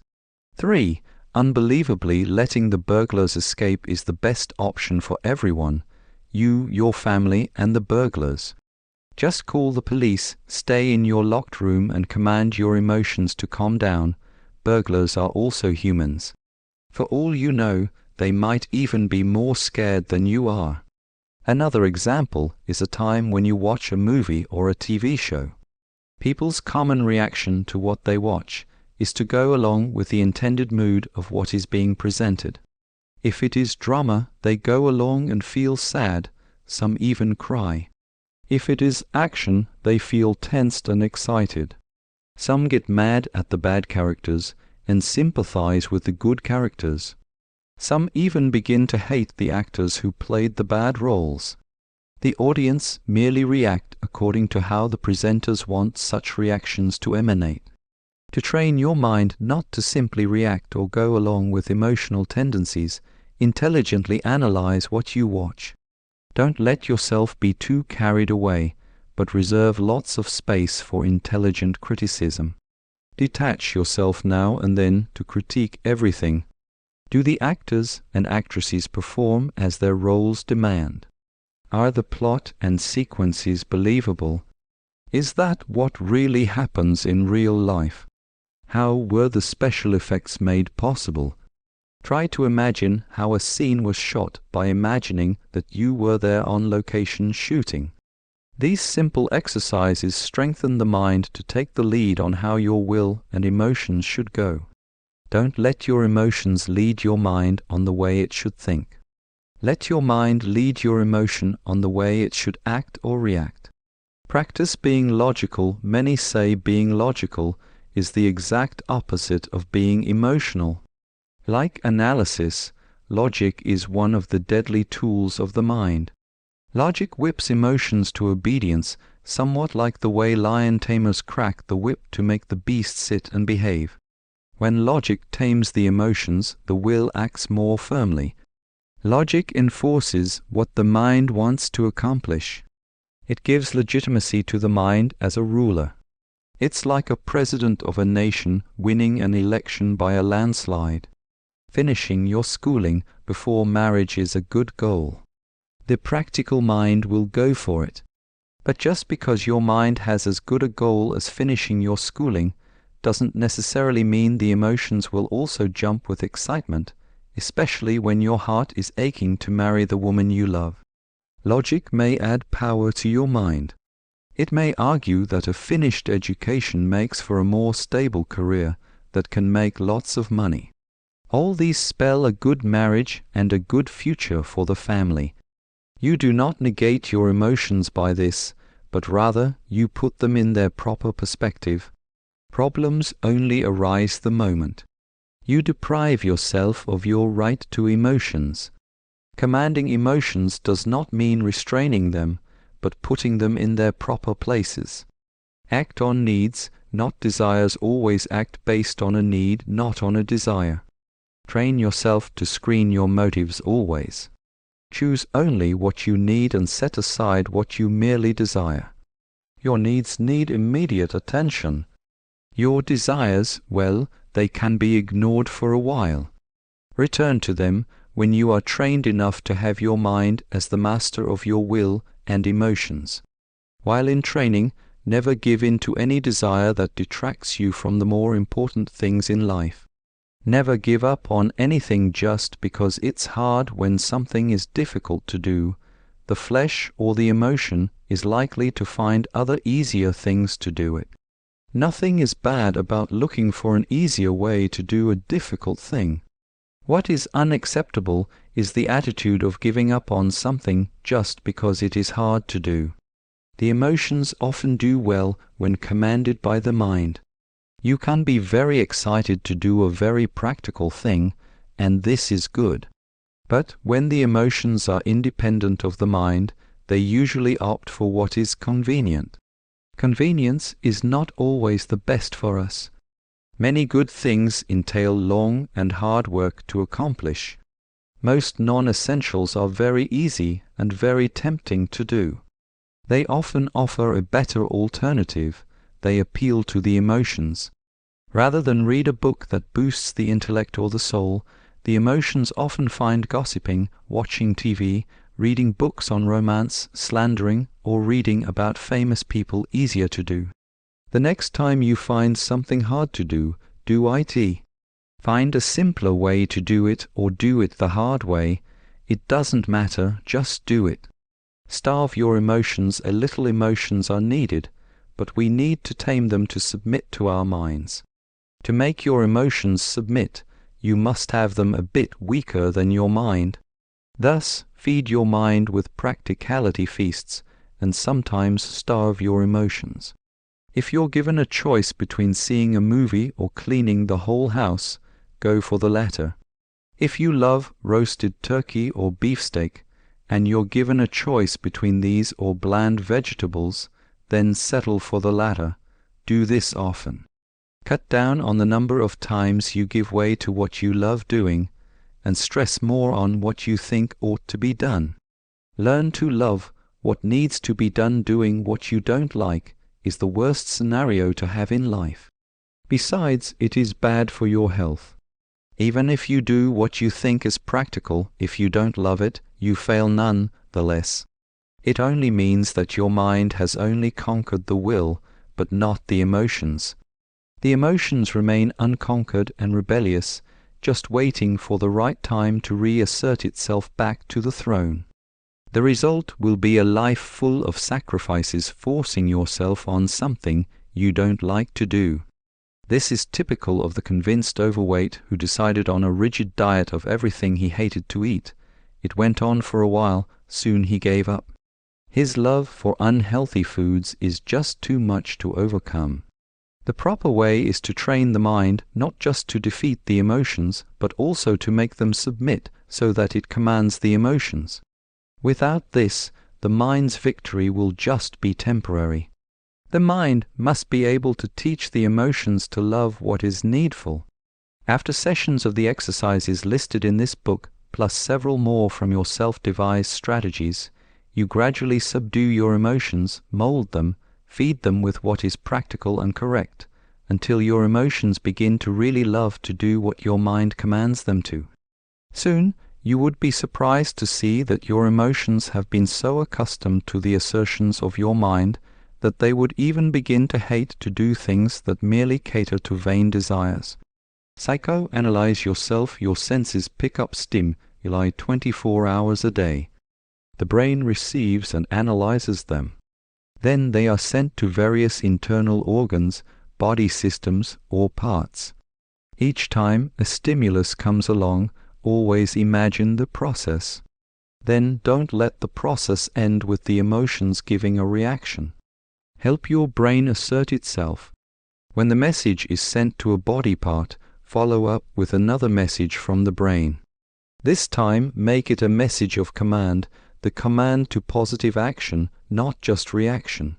3. Unbelievably, letting the burglars escape is the best option for everyone, you, your family, and the burglars. Just call the police, stay in your locked room, and command your emotions to calm down. Burglars are also humans. For all you know, they might even be more scared than you are. Another example is a time when you watch a movie or a TV show. People's common reaction to what they watch is to go along with the intended mood of what is being presented. If it is drama, they go along and feel sad, some even cry. If it is action, they feel tensed and excited. Some get mad at the bad characters and sympathize with the good characters. Some even begin to hate the actors who played the bad roles. The audience merely react according to how the presenters want such reactions to emanate. To train your mind not to simply react or go along with emotional tendencies, intelligently analyze what you watch. Don't let yourself be too carried away, but reserve lots of space for intelligent criticism. Detach yourself now and then to critique everything. Do the actors and actresses perform as their roles demand? Are the plot and sequences believable? Is that what really happens in real life? How were the special effects made possible? Try to imagine how a scene was shot by imagining that you were there on location shooting. These simple exercises strengthen the mind to take the lead on how your will and emotions should go. Don't let your emotions lead your mind on the way it should think. Let your mind lead your emotion on the way it should act or react. Practice being logical. Many say being logical is the exact opposite of being emotional. Like analysis, logic is one of the deadly tools of the mind. Logic whips emotions to obedience, somewhat like the way lion tamers crack the whip to make the beast sit and behave. When logic tames the emotions, the will acts more firmly. Logic enforces what the mind wants to accomplish. It gives legitimacy to the mind as a ruler. It's like a president of a nation winning an election by a landslide. Finishing your schooling before marriage is a good goal. The practical mind will go for it. But just because your mind has as good a goal as finishing your schooling doesn't necessarily mean the emotions will also jump with excitement. especially when your heart is aching to marry the woman you love. Logic may add power to your mind. It may argue that a finished education makes for a more stable career that can make lots of money. All these spell a good marriage and a good future for the family. You do not negate your emotions by this, but rather you put them in their proper perspective. Problems only arise the moment. You deprive yourself of your right to emotions. Commanding emotions does not mean restraining them, but putting them in their proper places. Act on needs, not desires. Always act based on a need, not on a desire. Train yourself to screen your motives always. Choose only what you need and set aside what you merely desire. Your needs need immediate attention. Your desires, well, they can be ignored for a while. Return to them when you are trained enough to have your mind as the master of your will and emotions. While in training, never give in to any desire that detracts you from the more important things in life. Never give up on anything just because it's hard when something is difficult to do. The flesh or the emotion is likely to find other easier things to do it. Nothing is bad about looking for an easier way to do a difficult thing. What is unacceptable is the attitude of giving up on something just because it is hard to do. The emotions often do well when commanded by the mind. You can be very excited to do a very practical thing, and this is good. But when the emotions are independent of the mind, they usually opt for what is convenient. Convenience is not always the best for us. Many good things entail long and hard work to accomplish. Most non-essentials are very easy and very tempting to do. They often offer a better alternative. They appeal to the emotions. Rather than read a book that boosts the intellect or the soul, the emotions often find gossiping, watching TV, reading books on romance, slandering, or reading about famous people easier to do. The next time you find something hard to do it. Find a simpler way to do it or do it the hard way. It doesn't matter, just do it. Starve your emotions a little. Emotions are needed, but we need to tame them to submit to our minds. To make your emotions submit, you must have them a bit weaker than your mind. Thus, feed your mind with practicality feasts, and sometimes starve your emotions. If you're given a choice between seeing a movie or cleaning the whole house, go for the latter. If you love roasted turkey or beefsteak, and you're given a choice between these or bland vegetables, then settle for the latter. Do this often. Cut down on the number of times you give way to what you love doing, and stress more on what you think ought to be done. Learn to love what needs to be done. Doing what you don't like is the worst scenario to have in life. Besides, it is bad for your health. Even if you do what you think is practical, if you don't love it, you fail none the less. It only means that your mind has only conquered the will, but not the emotions. The emotions remain unconquered and rebellious, just waiting for the right time to reassert itself back to the throne. The result will be a life full of sacrifices, forcing yourself on something you don't like to do. This is typical of the convinced overweight who decided on a rigid diet of everything he hated to eat. It went on for a while, soon he gave up. His love for unhealthy foods is just too much to overcome. The proper way is to train the mind not just to defeat the emotions, but also to make them submit so that it commands the emotions. Without this, the mind's victory will just be temporary. The mind must be able to teach the emotions to love what is needful. After sessions of the exercises listed in this book, plus several more from your self-devised strategies, you gradually subdue your emotions, mold them, feed them with what is practical and correct, until your emotions begin to really love to do what your mind commands them to. Soon, you would be surprised to see that your emotions have been so accustomed to the assertions of your mind that they would even begin to hate to do things that merely cater to vain desires. Psychoanalyze yourself. Your senses pick up stimuli 24 hours a day. The brain receives and analyzes them. Then they are sent to various internal organs, body systems, or parts. Each time a stimulus comes along, always imagine the process. Then don't let the process end with the emotions giving a reaction. Help your brain assert itself. When the message is sent to a body part, follow up with another message from the brain. This time, make it a message of command, the command to positive action, not just reaction.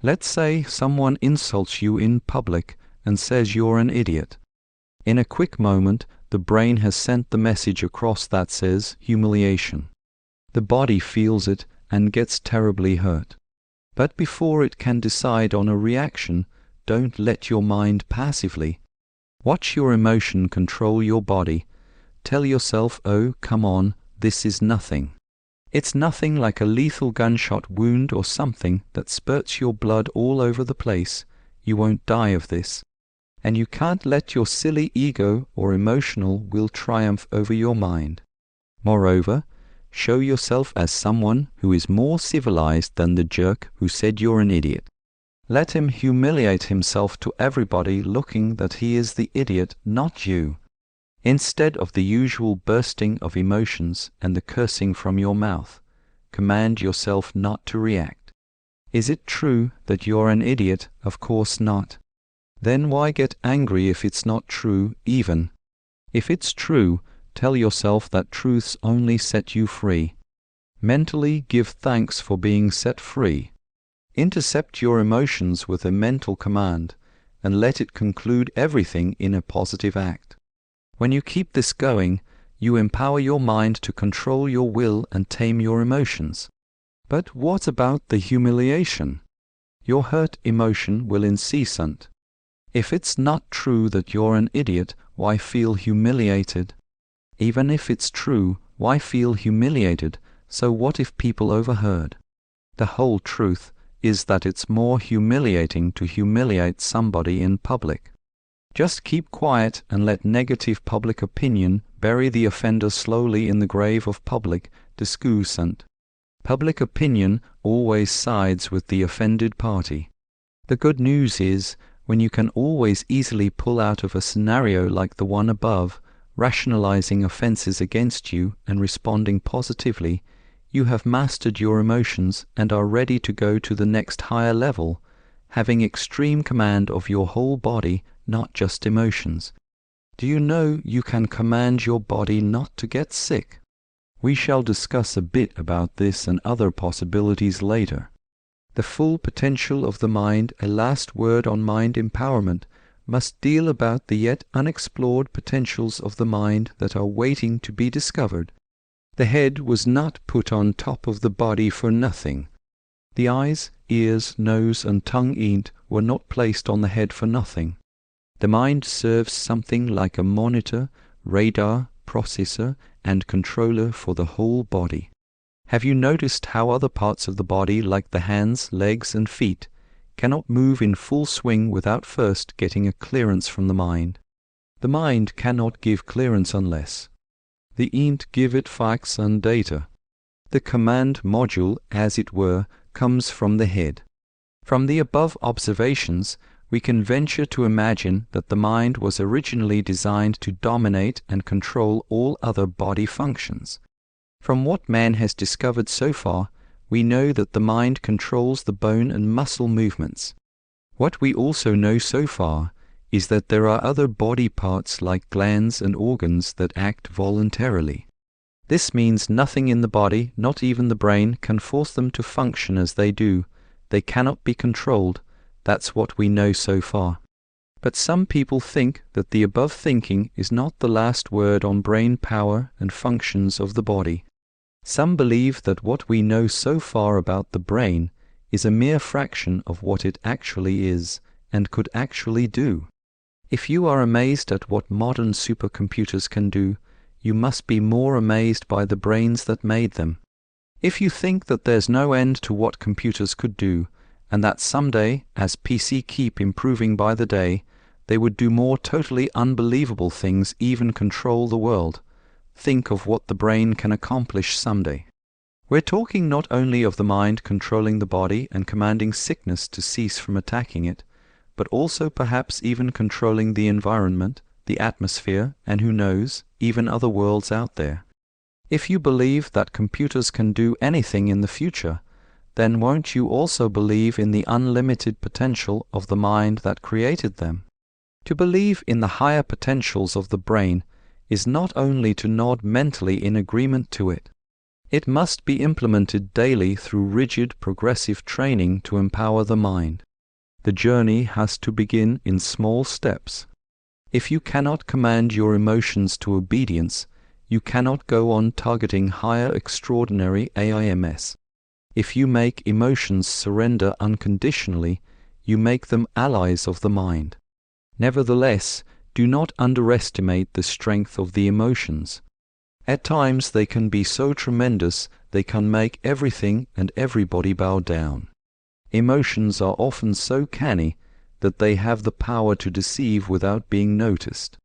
Let's say someone insults you in public and says you're an idiot. In a quick moment, the brain has sent the message across that says humiliation. The body feels it and gets terribly hurt. But before it can decide on a reaction, don't let your mind passively. Watch your emotion control your body. Tell yourself, oh, come on, this is nothing. It's nothing like a lethal gunshot wound or something that spurts your blood all over the place. You won't die of this. And you can't let your silly ego or emotional will triumph over your mind. Moreover, show yourself as someone who is more civilized than the jerk who said you're an idiot. Let him humiliate himself to everybody, looking that he is the idiot, not you. Instead of the usual bursting of emotions and the cursing from your mouth, command yourself not to react. Is it true that you're an idiot? Of course not. Then why get angry if it's not true even? If it's true, tell yourself that truths only set you free. Mentally give thanks for being set free. Intercept your emotions with a mental command, and let it conclude everything in a positive act. When you keep this going, you empower your mind to control your will and tame your emotions. But what about the humiliation? Your hurt emotion will incessant. If it's not true that you're an idiot, why feel humiliated? Even if it's true, why feel humiliated? So what if people overheard? The whole truth is that it's more humiliating to humiliate somebody in public. Just keep quiet and let negative public opinion bury the offender slowly in the grave of public disgustant. Public opinion always sides with the offended party. The good news is, when you can always easily pull out of a scenario like the one above, rationalizing offenses against you and responding positively, you have mastered your emotions and are ready to go to the next higher level, having extreme command of your whole body, not just emotions. Do you know you can command your body not to get sick? We shall discuss a bit about this and other possibilities later. The full potential of the mind, a last word on mind empowerment, must deal about the yet unexplored potentials of the mind that are waiting to be discovered. The head was not put on top of the body for nothing. The eyes, ears, nose, and tongue were not placed on the head for nothing. The mind serves something like a monitor, radar, processor, and controller for the whole body. Have you noticed how other parts of the body, like the hands, legs, and feet, cannot move in full swing without first getting a clearance from the mind? The mind cannot give clearance unless the int give it facts and data. The command module, as it were, comes from the head. From the above observations, we can venture to imagine that the mind was originally designed to dominate and control all other body functions. From what man has discovered so far, we know that the mind controls the bone and muscle movements. What we also know so far is that there are other body parts like glands and organs that act voluntarily. This means nothing in the body, not even the brain, can force them to function as they do. They cannot be controlled. That's what we know so far. But some people think that the above thinking is not the last word on brain power and functions of the body. Some believe that what we know so far about the brain is a mere fraction of what it actually is and could actually do. If you are amazed at what modern supercomputers can do, you must be more amazed by the brains that made them. If you think that there's no end to what computers could do, and that someday, as PC keep improving by the day, They would do more totally unbelievable things, even control the world. Think of what the brain can accomplish someday. We're talking not only of the mind controlling the body and commanding sickness to cease from attacking it, but also perhaps even controlling the environment, the atmosphere, and who knows, even other worlds out there. If you believe that computers can do anything in the future, then won't you also believe in the unlimited potential of the mind that created them? To believe in the higher potentials of the brain is not only to nod mentally in agreement to it. It must be implemented daily through rigid progressive training to empower the mind. The journey has to begin in small steps. If you cannot command your emotions to obedience, you cannot go on targeting higher extraordinary AIMS. If you make emotions surrender unconditionally, you make them allies of the mind. Nevertheless, do not underestimate the strength of the emotions. At times they can be so tremendous they can make everything and everybody bow down. Emotions are often so canny that they have the power to deceive without being noticed.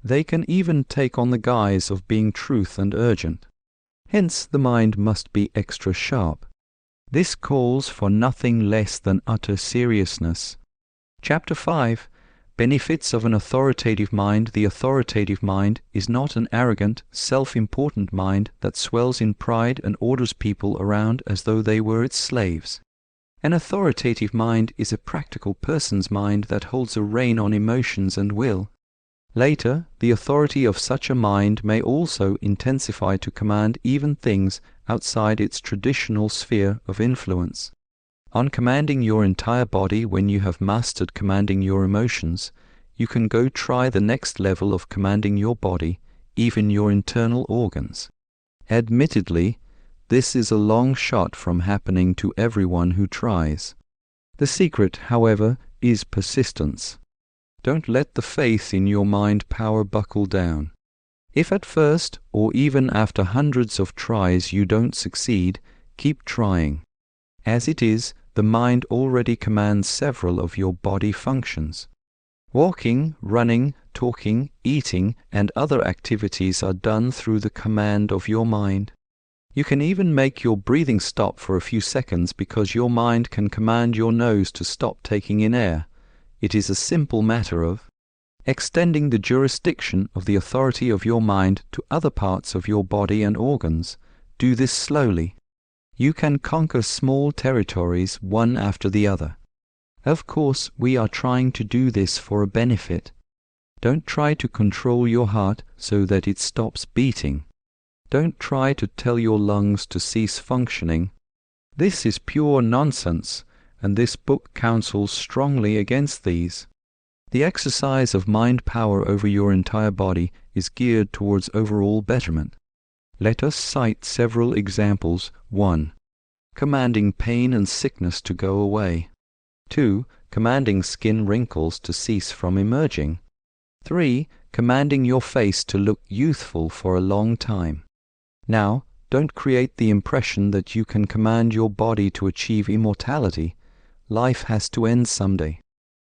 They can even take on the guise of being truth and urgent. Hence the mind must be extra sharp. This calls for nothing less than utter seriousness. Chapter 5. Benefits of an authoritative mind. The authoritative mind is not an arrogant, self-important mind that swells in pride and orders people around as though they were its slaves. An authoritative mind is a practical person's mind that holds a rein on emotions and will. Later, the authority of such a mind may also intensify to command even things outside its traditional sphere of influence. On commanding your entire body, when you have mastered commanding your emotions, you can go try the next level of commanding your body, even your internal organs. Admittedly, this is a long shot from happening to everyone who tries. The secret, however, is persistence. Don't let the faith in your mind power buckle down. If at first, or even after hundreds of tries, you don't succeed, keep trying. As it is, the mind already commands several of your body functions. Walking, running, talking, eating, and other activities are done through the command of your mind. You can even make your breathing stop for a few seconds because your mind can command your nose to stop taking in air. It is a simple matter of extending the jurisdiction of the authority of your mind to other parts of your body and organs. Do this slowly. You can conquer small territories one after the other. Of course, we are trying to do this for a benefit. Don't try to control your heart so that it stops beating. Don't try to tell your lungs to cease functioning. This is pure nonsense, and this book counsels strongly against these. The exercise of mind power over your entire body is geared towards overall betterment. Let us cite several examples. 1. Commanding pain and sickness to go away. 2. Commanding skin wrinkles to cease from emerging. 3. Commanding your face to look youthful for a long time. Now, don't create the impression that you can command your body to achieve immortality. Life has to end someday.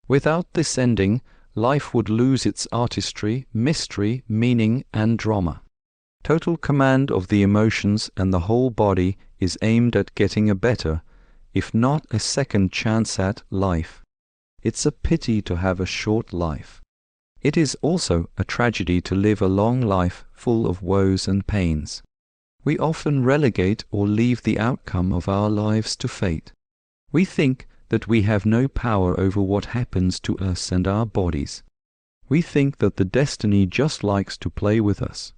Without this ending, life would lose its artistry, mystery, meaning, and drama. Total command of the emotions and the whole body is aimed at getting a better, if not a second chance at, life. It's a pity to have a short life. It is also a tragedy to live a long life full of woes and pains. We often relegate or leave the outcome of our lives to fate. We think that we have no power over what happens to us and our bodies. We think that the destiny just likes to play with us.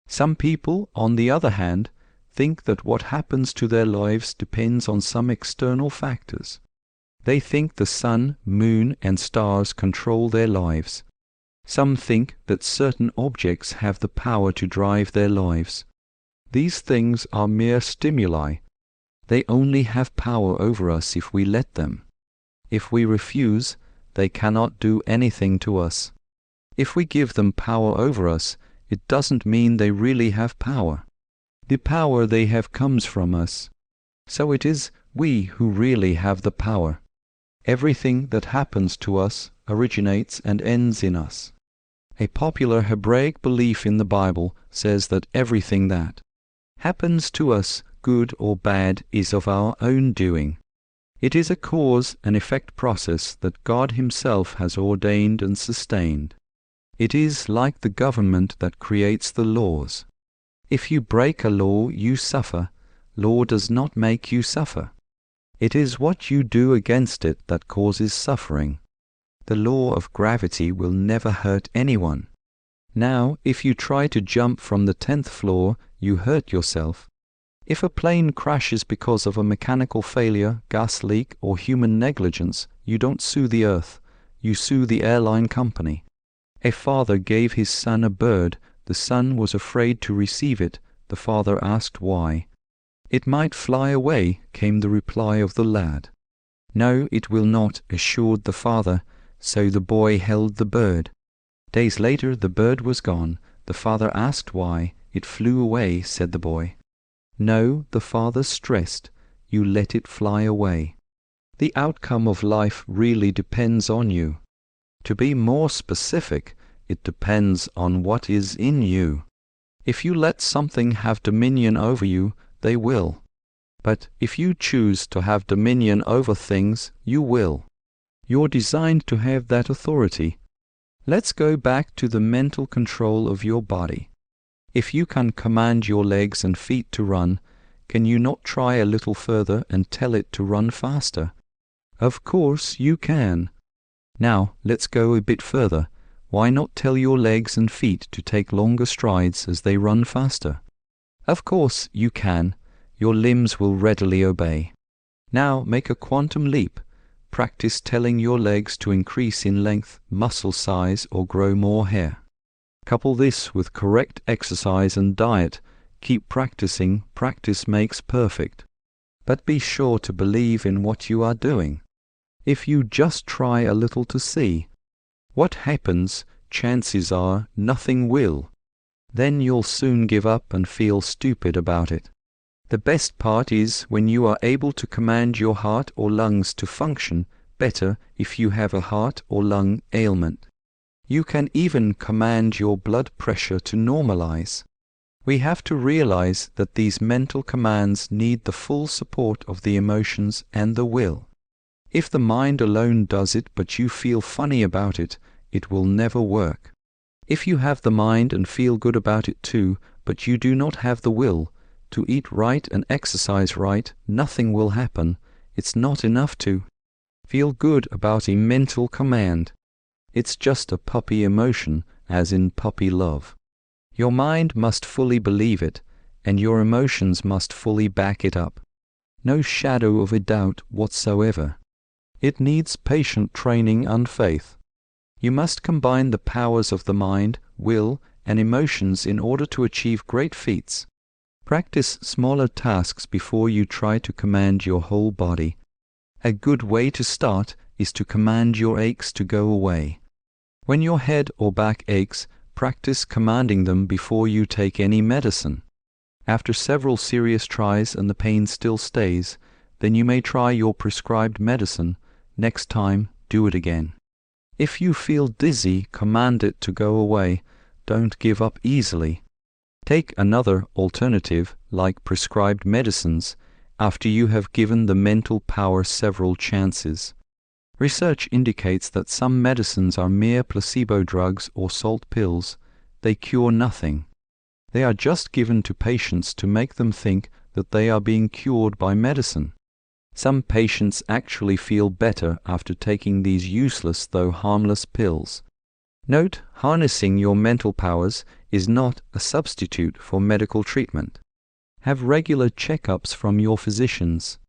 Some people, on the other hand, think that what happens to their lives depends on some external factors. They think the sun, moon, and stars control their lives. Some think that certain objects have the power to drive their lives. These things are mere stimuli. They only have power over us if we let them. If we refuse, they cannot do anything to us. If we give them power over us, it doesn't mean they really have power. The power they have comes from us. So it is we who really have the power. Everything that happens to us originates and ends in us. A popular Hebraic belief in the Bible says that everything that happens to us, good or bad, is of our own doing. It is a cause and effect process that God Himself has ordained and sustained. It is like the government that creates the laws. If you break a law, you suffer. Law does not make you suffer. It is what you do against it that causes suffering. The law of gravity will never hurt anyone. Now, if you try to jump from the 10th floor, you hurt yourself. If a plane crashes because of a mechanical failure, gas leak, or human negligence, you don't sue the earth, you sue the airline company. A father gave his son a bird. The son was afraid to receive it. The father asked why. "It might fly away," came the reply of the lad. "No, it will not," assured the father. So the boy held the bird. Days later the bird was gone. The father asked why. "It flew away," said the boy. "No," the father stressed, "you let it fly away." The outcome of life really depends on you. To be more specific, it depends on what is in you. If you let something have dominion over you, they will. But if you choose to have dominion over things, you will. You're designed to have that authority. Let's go back to the mental control of your body. If you can command your legs and feet to run, can you not try a little further and tell it to run faster? Of course you can. Now let's go a bit further. Why not tell your legs and feet to take longer strides as they run faster? Of course you can. Your limbs will readily obey. Now make a quantum leap. Practice telling your legs to increase in length, muscle size, or grow more hair. Couple this with correct exercise and diet. Keep practicing. Practice makes perfect. But be sure to believe in what you are doing. If you just try a little to see what happens, chances are nothing will. Then you'll soon give up and feel stupid about it. The best part is when you are able to command your heart or lungs to function better if you have a heart or lung ailment. You can even command your blood pressure to normalize. We have to realize that these mental commands need the full support of the emotions and the will. If the mind alone does it but you feel funny about it, it will never work. If you have the mind and feel good about it too, but you do not have the will to eat right and exercise right, nothing will happen. It's not enough to feel good about a mental command. It's just a puppy emotion, as in puppy love. Your mind must fully believe it, and your emotions must fully back it up. No shadow of a doubt whatsoever. It needs patient training and faith. You must combine the powers of the mind, will, and emotions in order to achieve great feats. Practice smaller tasks before you try to command your whole body. A good way to start is to command your aches to go away. When your head or back aches, practice commanding them before you take any medicine. After several serious tries and the pain still stays, then you may try your prescribed medicine. Next time, do it again. If you feel dizzy, command it to go away. Don't give up easily. Take another alternative, like prescribed medicines, after you have given the mental power several chances. Research indicates that some medicines are mere placebo drugs or salt pills. They cure nothing. They are just given to patients to make them think that they are being cured by medicine. Some patients actually feel better after taking these useless though harmless pills. Note, harnessing your mental powers is not a substitute for medical treatment. Have regular checkups from your physicians.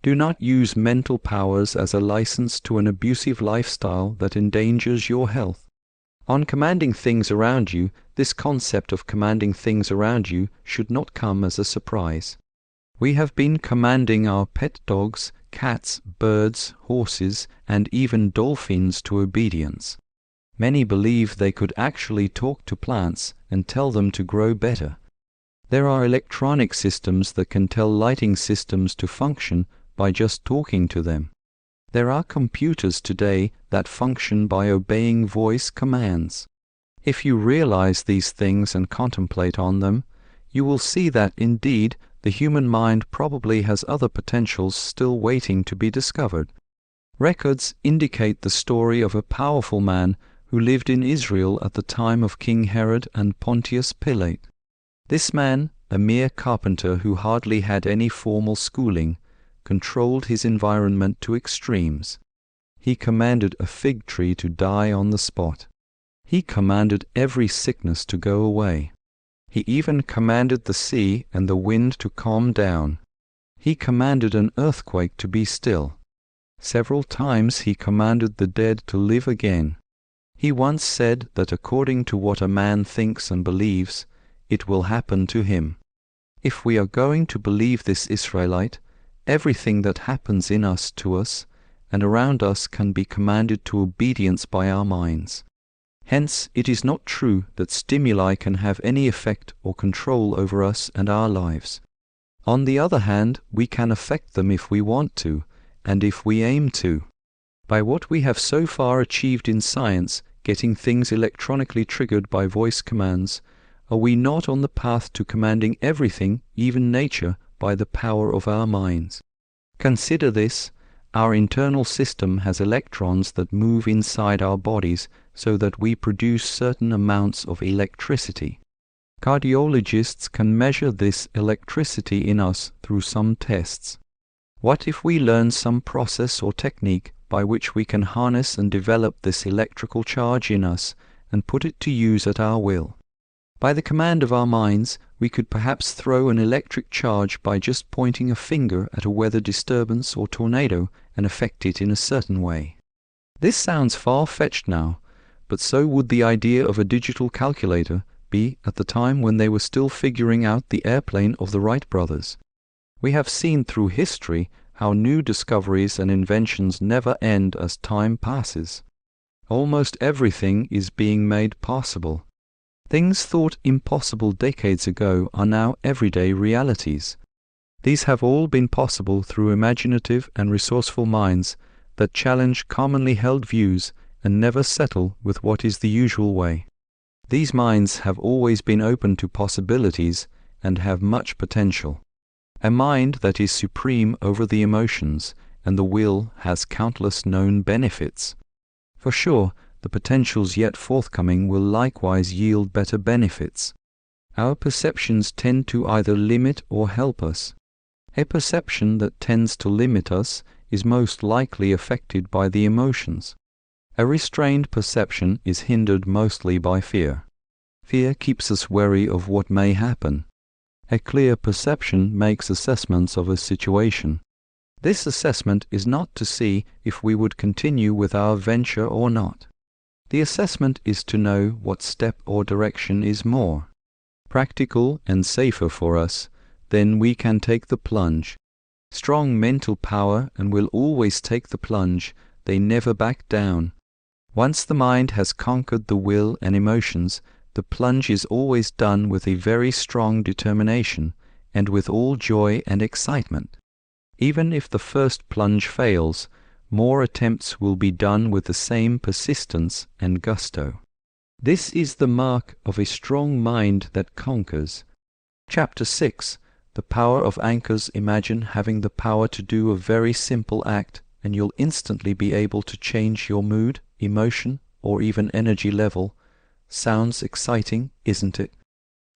Do not use mental powers as a license to an abusive lifestyle that endangers your health. On commanding things around you, this concept of commanding things around you should not come as a surprise. We have been commanding our pet dogs, cats, birds, horses, and even dolphins to obedience. Many believe they could actually talk to plants and tell them to grow better. There are electronic systems that can tell lighting systems to function by just talking to them. There are computers today that function by obeying voice commands. If you realize these things and contemplate on them, you will see that indeed the human mind probably has other potentials still waiting to be discovered. Records indicate the story of a powerful man who lived in Israel at the time of King Herod and Pontius Pilate. This man, a mere carpenter who hardly had any formal schooling, controlled his environment to extremes. He commanded a fig tree to die on the spot. He commanded every sickness to go away. He even commanded the sea and the wind to calm down. He commanded an earthquake to be still. Several times he commanded the dead to live again. He once said that according to what a man thinks and believes, it will happen to him. If we are going to believe this Israelite, everything that happens in us, to us, and around us can be commanded to obedience by our minds. Hence, it is not true that stimuli can have any effect or control over us and our lives. On the other hand, we can affect them if we want to, and if we aim to. By what we have so far achieved in science, getting things electronically triggered by voice commands, are we not on the path to commanding everything, even nature, by the power of our minds? Consider this: our internal system has electrons that move inside our bodies so that we produce certain amounts of electricity. Cardiologists can measure this electricity in us through some tests. What if we learn some process or technique by which we can harness and develop this electrical charge in us and put it to use at our will? By the command of our minds, we could perhaps throw an electric charge by just pointing a finger at a weather disturbance or tornado and affect it in a certain way. This sounds far-fetched now, but so would the idea of a digital calculator be at the time when they were still figuring out the airplane of the Wright brothers. We have seen through history how new discoveries and inventions never end as time passes. Almost everything is being made possible. Things thought impossible decades ago are now everyday realities. These have all been possible through imaginative and resourceful minds that challenge commonly held views and never settle with what is the usual way. These minds have always been open to possibilities and have much potential. A mind that is supreme over the emotions and the will has countless known benefits. For sure, the potentials yet forthcoming will likewise yield better benefits. Our perceptions tend to either limit or help us. A perception that tends to limit us is most likely affected by the emotions. A restrained perception is hindered mostly by fear. Fear keeps us wary of what may happen. A clear perception makes assessments of a situation. This assessment is not to see if we would continue with our venture or not. The assessment is to know what step or direction is more practical and safer for us. Then we can take the plunge. Strong mental power and will always take the plunge. They never back down. Once the mind has conquered the will and emotions, the plunge is always done with a very strong determination and with all joy and excitement. Even if the first plunge fails, more attempts will be done with the same persistence and gusto. This is the mark of a strong mind that conquers. Chapter 6. The power of anchors. Imagine having the power to do a very simple act, and you'll instantly be able to change your mood, emotion, or even energy level. Sounds exciting, isn't it?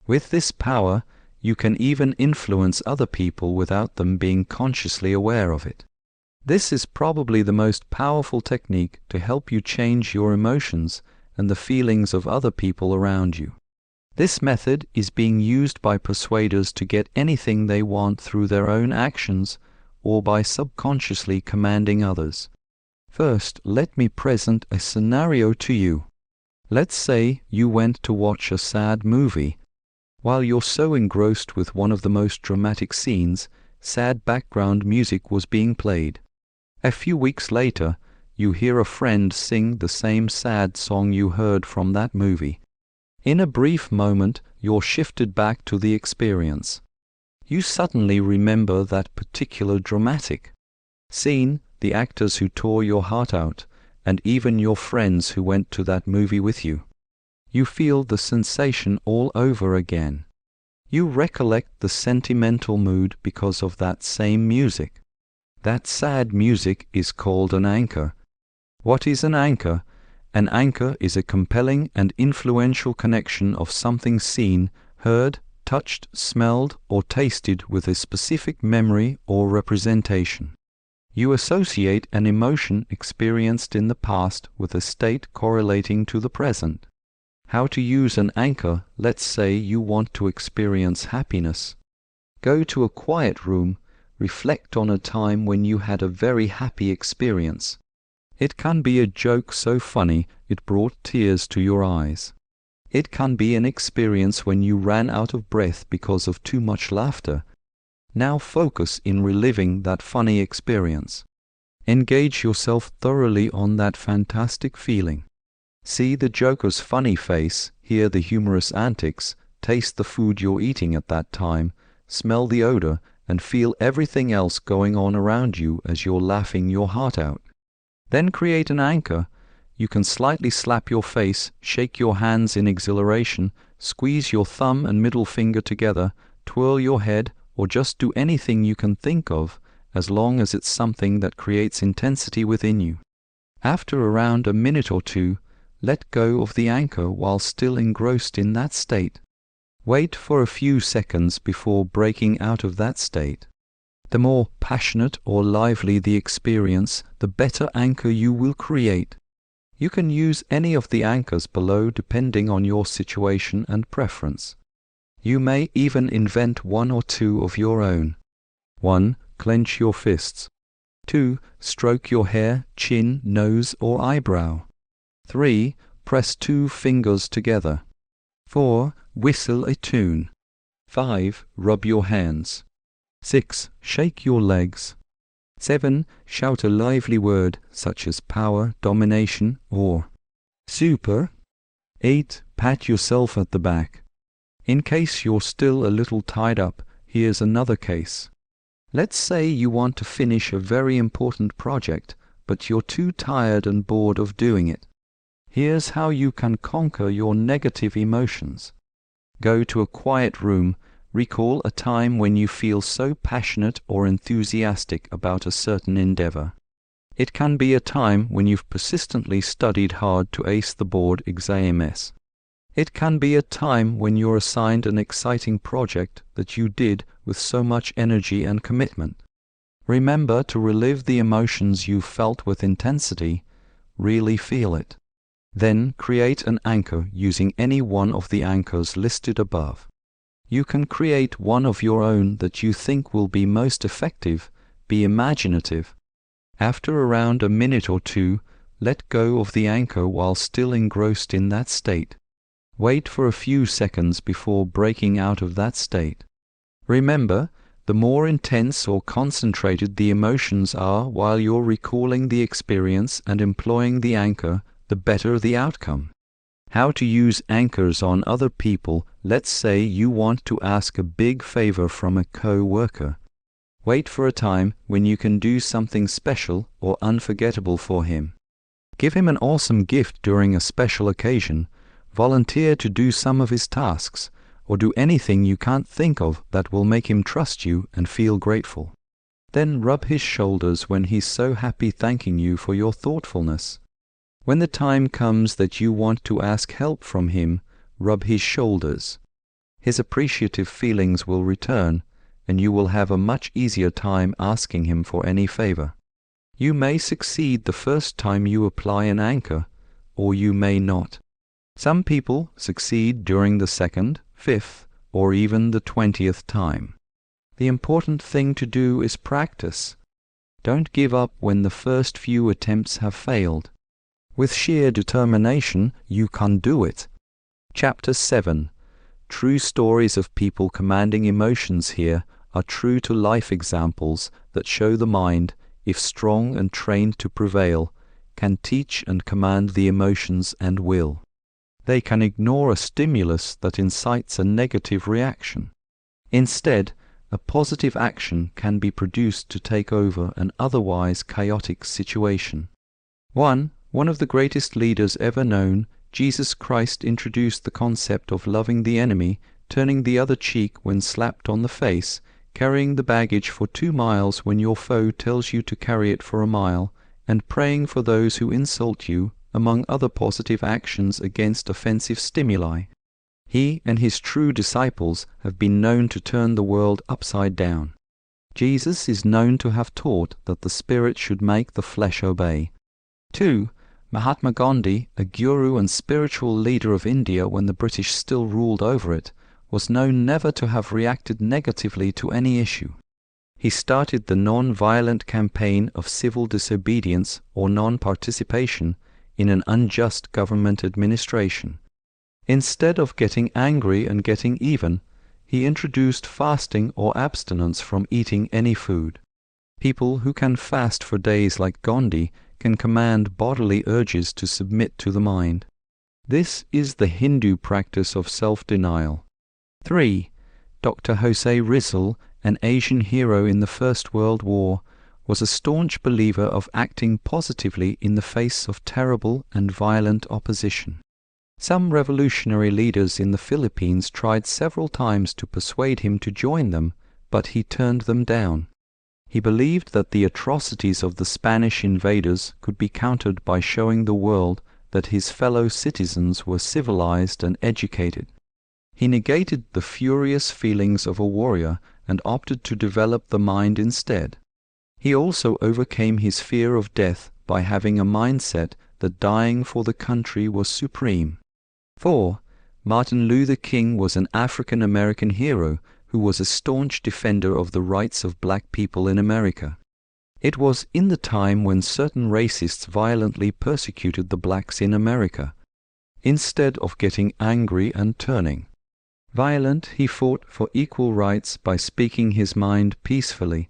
With this power, you can even influence other people without them being consciously aware of it. This is probably the most powerful technique to help you change your emotions and the feelings of other people around you. This method is being used by persuaders to get anything they want through their own actions or by subconsciously commanding others. First, let me present a scenario to you. Let's say you went to watch a sad movie. While you're so engrossed with one of the most dramatic scenes, sad background music was being played. A few weeks later, you hear a friend sing the same sad song you heard from that movie. In a brief moment, you're shifted back to the experience. You suddenly remember that particular dramatic scene the actors who tore your heart out, and even your friends who went to that movie with you. You feel the sensation all over again. You recollect the sentimental mood because of that same music. That sad music is called an anchor. What is an anchor? An anchor is a compelling and influential connection of something seen, heard, touched, smelled, or tasted with a specific memory or representation. You associate an emotion experienced in the past with a state correlating to the present. How to use an anchor? Let's say you want to experience happiness. Go to a quiet room, reflect on a time when you had a very happy experience. It can be a joke so funny it brought tears to your eyes. It can be an experience when you ran out of breath because of too much laughter. Now focus in reliving that funny experience. Engage yourself thoroughly on that fantastic feeling. See the joker's funny face, hear the humorous antics, taste the food you're eating at that time, smell the odor, and feel everything else going on around you as you're laughing your heart out. Then create an anchor. You can slightly slap your face, shake your hands in exhilaration, squeeze your thumb and middle finger together, twirl your head, or just do anything you can think of, as long as it's something that creates intensity within you. After around a minute or two, let go of the anchor while still engrossed in that state. Wait for a few seconds before breaking out of that state. The more passionate or lively the experience, the better anchor you will create. You can use any of the anchors below depending on your situation and preference. You may even invent one or two of your own. 1. Clench your fists. 2. Stroke your hair, chin, nose, or eyebrow. 3. Press 2 fingers together. 4. Whistle a tune. 5. Rub your hands. 6. Shake your legs. 7. Shout a lively word such as power, domination, or super. 8. Pat yourself at the back. In case you're still a little tied up, here's another case. Let's say you want to finish a very important project, but you're too tired and bored of doing it. Here's how you can conquer your negative emotions. Go to a quiet room, recall a time when you feel so passionate or enthusiastic about a certain endeavor. It can be a time when you've persistently studied hard to ace the board exams. It can be a time when you're assigned an exciting project that you did with so much energy and commitment. Remember to relive the emotions you felt with intensity. Really feel it. Then create an anchor using any one of the anchors listed above. You can create one of your own that you think will be most effective. Be imaginative. After around a minute or two, let go of the anchor while still engrossed in that state. Wait for a few seconds before breaking out of that state. Remember, the more intense or concentrated the emotions are while you're recalling the experience and employing the anchor, the better the outcome. How to use anchors on other people. Let's say you want to ask a big favor from a co-worker. Wait for a time when you can do something special or unforgettable for him. Give him an awesome gift during a special occasion. Volunteer to do some of his tasks, or do anything you can't think of that will make him trust you and feel grateful. Then rub his shoulders when he's so happy thanking you for your thoughtfulness. When the time comes that you want to ask help from him, rub his shoulders. His appreciative feelings will return, and you will have a much easier time asking him for any favor. You may succeed the first time you apply an anchor, or you may not. Some people succeed during the 2nd, 5th, or even the 20th time. The important thing to do is practice. Don't give up when the first few attempts have failed. With sheer determination, you can do it. Chapter 7. True stories of people commanding emotions here are true-to-life examples that show the mind, if strong and trained to prevail, can teach and command the emotions and will. They can ignore a stimulus that incites a negative reaction. Instead, a positive action can be produced to take over an otherwise chaotic situation. One of the greatest leaders ever known, Jesus Christ, introduced the concept of loving the enemy, turning the other cheek when slapped on the face, carrying the baggage for 2 miles when your foe tells you to carry it for a mile, and praying for those who insult you, among other positive actions against offensive stimuli. He and his true disciples have been known to turn the world upside down. Jesus is known to have taught that the spirit should make the flesh obey. 2. Mahatma Gandhi, a guru and spiritual leader of India when the British still ruled over it, was known never to have reacted negatively to any issue. He started the non-violent campaign of civil disobedience or non-participation in an unjust government administration. Instead of getting angry and getting even, he introduced fasting or abstinence from eating any food. People who can fast for days like Gandhi can command bodily urges to submit to the mind. This is the Hindu practice of self-denial. 3. Dr. Jose Rizal, an Asian hero in the First World War, was a staunch believer of acting positively in the face of terrible and violent opposition. Some revolutionary leaders in the Philippines tried several times to persuade him to join them, but he turned them down. He believed that the atrocities of the Spanish invaders could be countered by showing the world that his fellow citizens were civilized and educated. He negated the furious feelings of a warrior and opted to develop the mind instead. He also overcame his fear of death by having a mindset that dying for the country was supreme. 4. Martin Luther King was an African-American hero who was a staunch defender of the rights of black people in America. It was in the time when certain racists violently persecuted the blacks in America. Instead of getting angry and turning violent, he fought for equal rights by speaking his mind peacefully.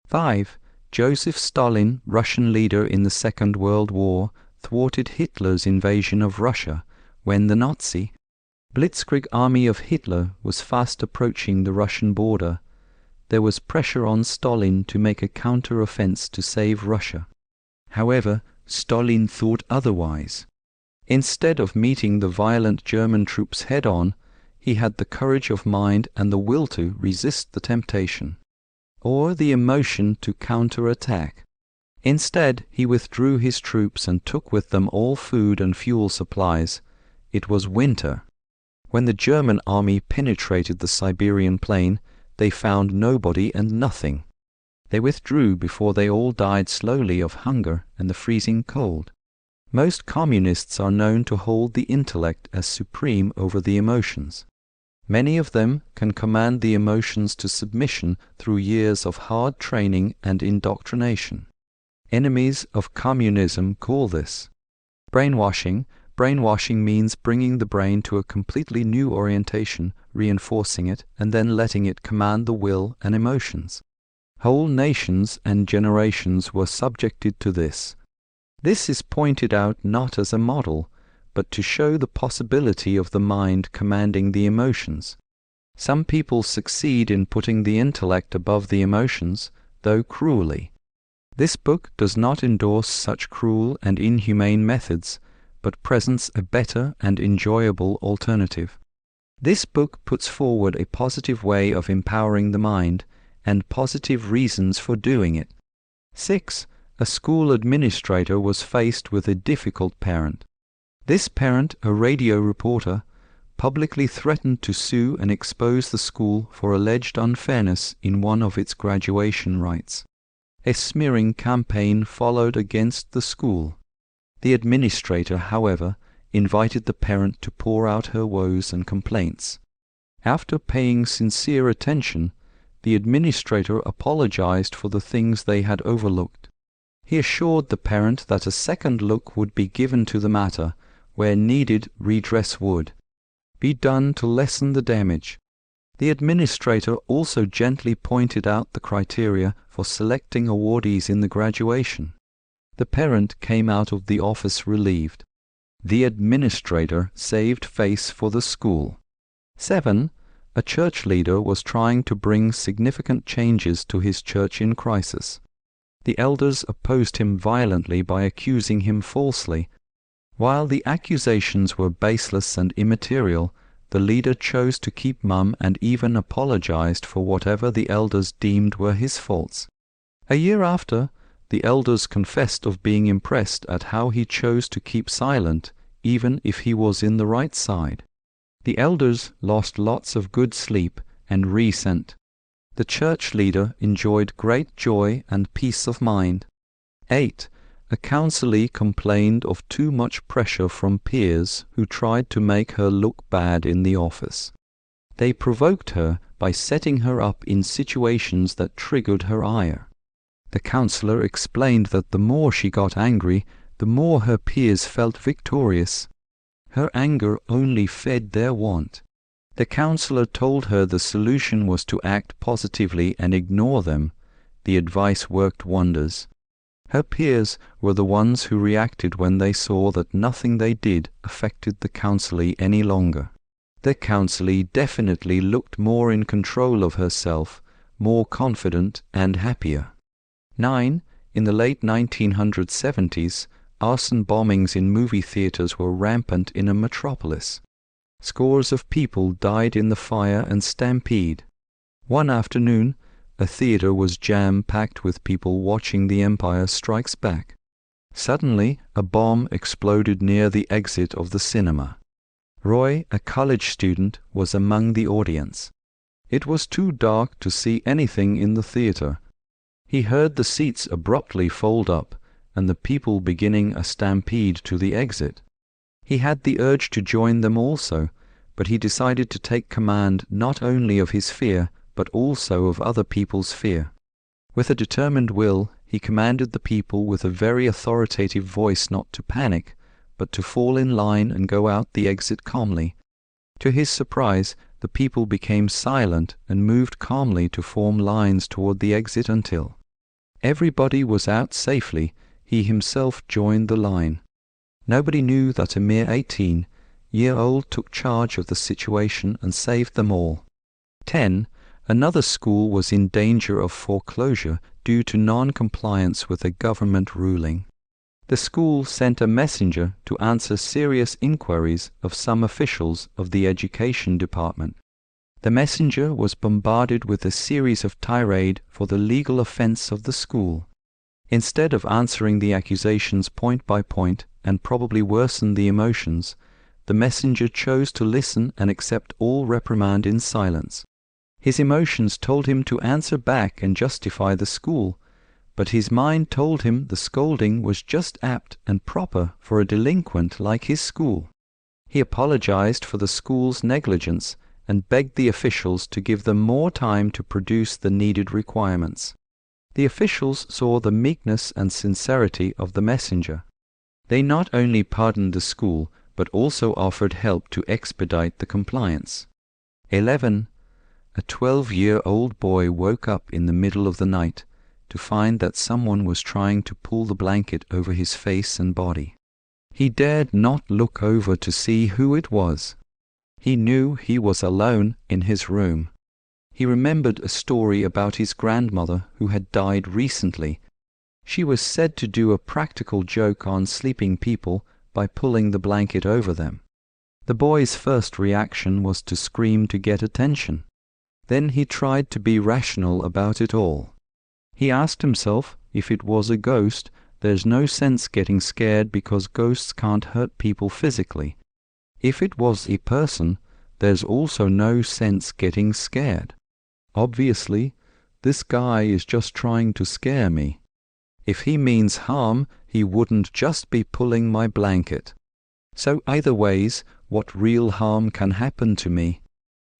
5. Joseph Stalin, Russian leader in the Second World War, thwarted Hitler's invasion of Russia when the Nazi Blitzkrieg army of Hitler was fast approaching the Russian border. There was pressure on Stalin to make a counter-offense to save Russia. However, Stalin thought otherwise. Instead of meeting the violent German troops head-on, he had the courage of mind and the will to resist the temptation, or the emotion to counter-attack. Instead, he withdrew his troops and took with them all food and fuel supplies. It was winter. When the German army penetrated the Siberian plain, they found nobody and nothing. They withdrew before they all died slowly of hunger and the freezing cold. Most communists are known to hold the intellect as supreme over the emotions. Many of them can command the emotions to submission through years of hard training and indoctrination. Enemies of communism call this brainwashing. Brainwashing means bringing the brain to a completely new orientation, reinforcing it, and then letting it command the will and emotions. Whole nations and generations were subjected to this. This is pointed out not as a model, but to show the possibility of the mind commanding the emotions. Some people succeed in putting the intellect above the emotions, though cruelly. This book does not endorse such cruel and inhumane methods, but presents a better and enjoyable alternative. This book puts forward a positive way of empowering the mind, and positive reasons for doing it. 6. A school administrator was faced with a difficult parent. This parent, a radio reporter, publicly threatened to sue and expose the school for alleged unfairness in one of its graduation rites. A smearing campaign followed against the school. The administrator, however, invited the parent to pour out her woes and complaints. After paying sincere attention, the administrator apologized for the things they had overlooked. He assured the parent that a second look would be given to the matter, where needed redress would be done to lessen the damage. The administrator also gently pointed out the criteria for selecting awardees in the graduation. The parent came out of the office relieved. The administrator saved face for the school. 7. A church leader was trying to bring significant changes to his church in crisis. The elders opposed him violently by accusing him falsely. While the accusations were baseless and immaterial, the leader chose to keep mum and even apologized for whatever the elders deemed were his faults. A year after, the elders confessed of being impressed at how he chose to keep silent, even if he was in the right side. The elders lost lots of good sleep and resent. The church leader enjoyed great joy and peace of mind. 8. A counselee complained of too much pressure from peers who tried to make her look bad in the office. They provoked her by setting her up in situations that triggered her ire. The counselor explained that the more she got angry, the more her peers felt victorious. Her anger only fed their want. The counselor told her the solution was to act positively and ignore them. The advice worked wonders. Her peers were the ones who reacted when they saw that nothing they did affected the counselee any longer. The counselee definitely looked more in control of herself, more confident and happier. 9. In the late 1970s, arson bombings in movie theaters were rampant in a metropolis. Scores of people died in the fire and stampede. One afternoon, a theater was jam-packed with people watching The Empire Strikes Back. Suddenly, a bomb exploded near the exit of the cinema. Roy, a college student, was among the audience. It was too dark to see anything in the theater. He heard the seats abruptly fold up and the people beginning a stampede to the exit. He had the urge to join them also, but he decided to take command not only of his fear, but also of other people's fear. With a determined will, he commanded the people with a very authoritative voice not to panic, but to fall in line and go out the exit calmly. To his surprise, the people became silent and moved calmly to form lines toward the exit until everybody was out safely. He himself joined the line. Nobody knew that a mere 18-year-old took charge of the situation and saved them all. 10. Another school was in danger of foreclosure due to non-compliance with a government ruling. The school sent a messenger to answer serious inquiries of some officials of the education department. The messenger was bombarded with a series of tirade for the legal offense of the school. Instead of answering the accusations point by point and probably worsen the emotions, the messenger chose to listen and accept all reprimand in silence. His emotions told him to answer back and justify the school, but his mind told him the scolding was just apt and proper for a delinquent like his school. He apologized for the school's negligence and begged the officials to give them more time to produce the needed requirements. The officials saw the meekness and sincerity of the messenger. They not only pardoned the school, but also offered help to expedite the compliance. 11. A 12-year-old boy woke up in the middle of the night to find that someone was trying to pull the blanket over his face and body. He dared not look over to see who it was. He knew he was alone in his room. He remembered a story about his grandmother who had died recently. She was said to do a practical joke on sleeping people by pulling the blanket over them. The boy's first reaction was to scream to get attention. Then he tried to be rational about it all. He asked himself, if it was a ghost, there's no sense getting scared because ghosts can't hurt people physically. If it was a person, there's also no sense getting scared. Obviously, this guy is just trying to scare me. If he means harm, he wouldn't just be pulling my blanket. So either ways, what real harm can happen to me?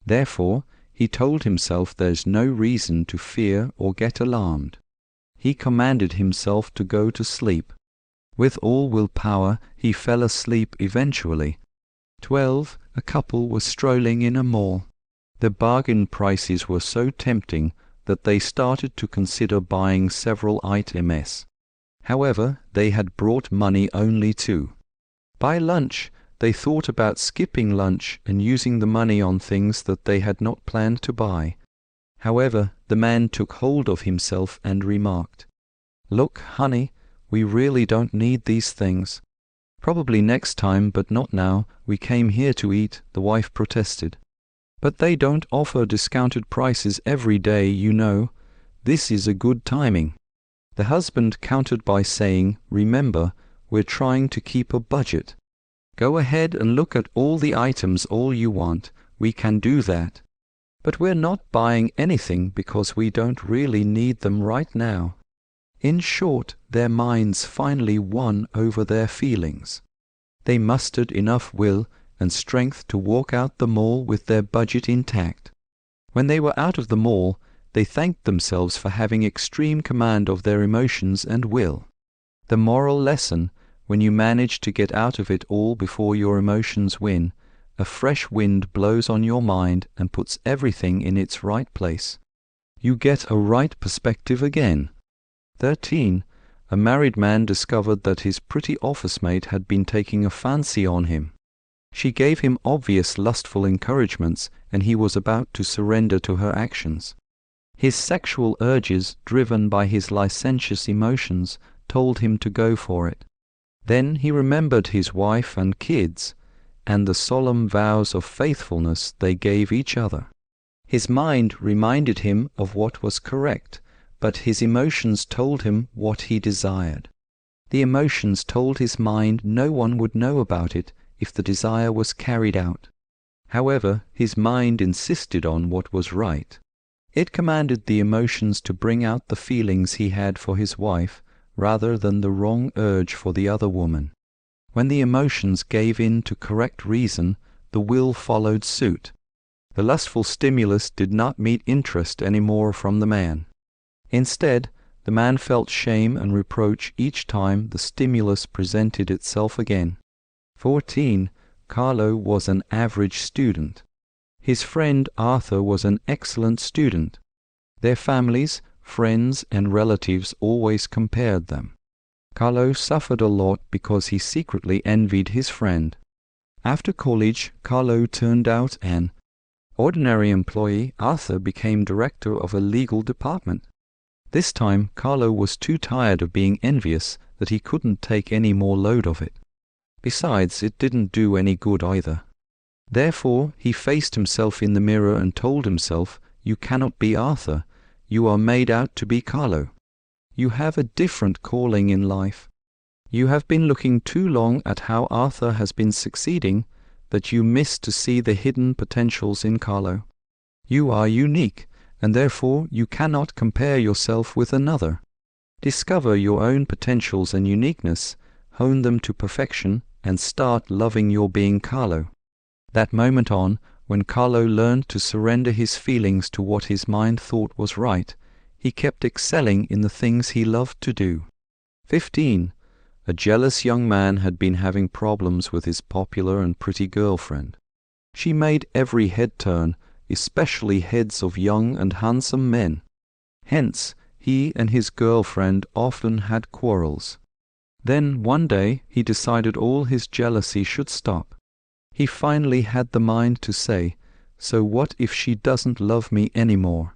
Therefore, he told himself there's no reason to fear or get alarmed. He commanded himself to go to sleep. With all willpower, he fell asleep eventually. 12. A couple was strolling in a mall. The bargain prices were so tempting that they started to consider buying several items. However, they had brought money only to. By lunch, they thought about skipping lunch and using the money on things that they had not planned to buy. However, the man took hold of himself and remarked, "Look, honey, we really don't need these things." "Probably next time, but not now. We came here to eat," the wife protested. "But they don't offer discounted prices every day, you know. This is a good timing." The husband countered by saying, "Remember, we're trying to keep a budget. Go ahead and look at all the items all you want. We can do that. But we're not buying anything because we don't really need them right now." In short, their minds finally won over their feelings. They mustered enough will and strength to walk out the mall with their budget intact. When they were out of the mall, they thanked themselves for having extreme command of their emotions and will. The moral lesson: when you manage to get out of it all before your emotions win, a fresh wind blows on your mind and puts everything in its right place. You get a right perspective again. 13. A married man discovered that his pretty office mate had been taking a fancy on him. She gave him obvious lustful encouragements, and he was about to surrender to her actions. His sexual urges, driven by his licentious emotions, told him to go for it. Then he remembered his wife and kids, and the solemn vows of faithfulness they gave each other. His mind reminded him of what was correct, but his emotions told him what he desired. The emotions told his mind no one would know about it if the desire was carried out. However, his mind insisted on what was right. It commanded the emotions to bring out the feelings he had for his wife, rather than the wrong urge for the other woman. When the emotions gave in to correct reason, the will followed suit. The lustful stimulus did not meet interest any more from the man. Instead, the man felt shame and reproach each time the stimulus presented itself again. 14. Carlo was an average student. His friend Arthur was an excellent student. Their families, friends, and relatives always compared them. Carlo suffered a lot because he secretly envied his friend. After college, Carlo turned out an ordinary employee. Arthur became director of a legal department. This time, Carlo was too tired of being envious that he couldn't take any more load of it. Besides, it didn't do any good either. Therefore, he faced himself in the mirror and told himself, "You cannot be Arthur. You are made out to be Carlo. You have a different calling in life. You have been looking too long at how Arthur has been succeeding that you miss to see the hidden potentials in Carlo. You are unique, and therefore you cannot compare yourself with another. Discover your own potentials and uniqueness, hone them to perfection, and start loving your being Carlo." That moment on, when Carlo learned to surrender his feelings to what his mind thought was right, he kept excelling in the things he loved to do. 15. A jealous young man had been having problems with his popular and pretty girlfriend. She made every head turn, especially heads of young and handsome men. Hence, he and his girlfriend often had quarrels. Then, one day, he decided all his jealousy should stop. He finally had the mind to say, "So what if she doesn't love me anymore?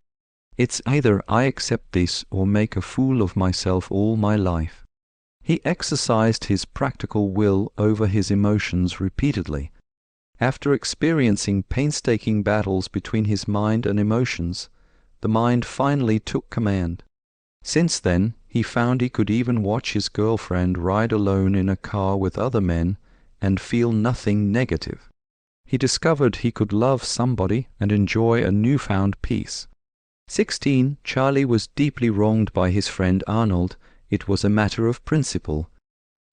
It's either I accept this or make a fool of myself all my life." He exercised his practical will over his emotions repeatedly. After experiencing painstaking battles between his mind and emotions, the mind finally took command. Since then, he found he could even watch his girlfriend ride alone in a car with other men and feel nothing negative. He discovered he could love somebody and enjoy a newfound peace. 16. Charlie was deeply wronged by his friend Arnold. It was a matter of principle.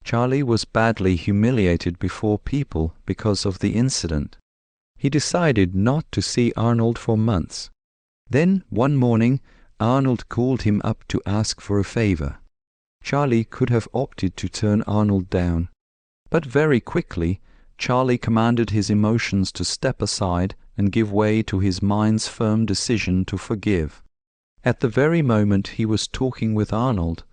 Charlie was badly humiliated before people because of the incident. He decided not to see Arnold for months. Then, one morning, Arnold called him up to ask for a favor. Charlie could have opted to turn Arnold down. But very quickly, Charlie commanded his emotions to step aside and give way to his mind's firm decision to forgive. At the very moment he was talking with Arnold,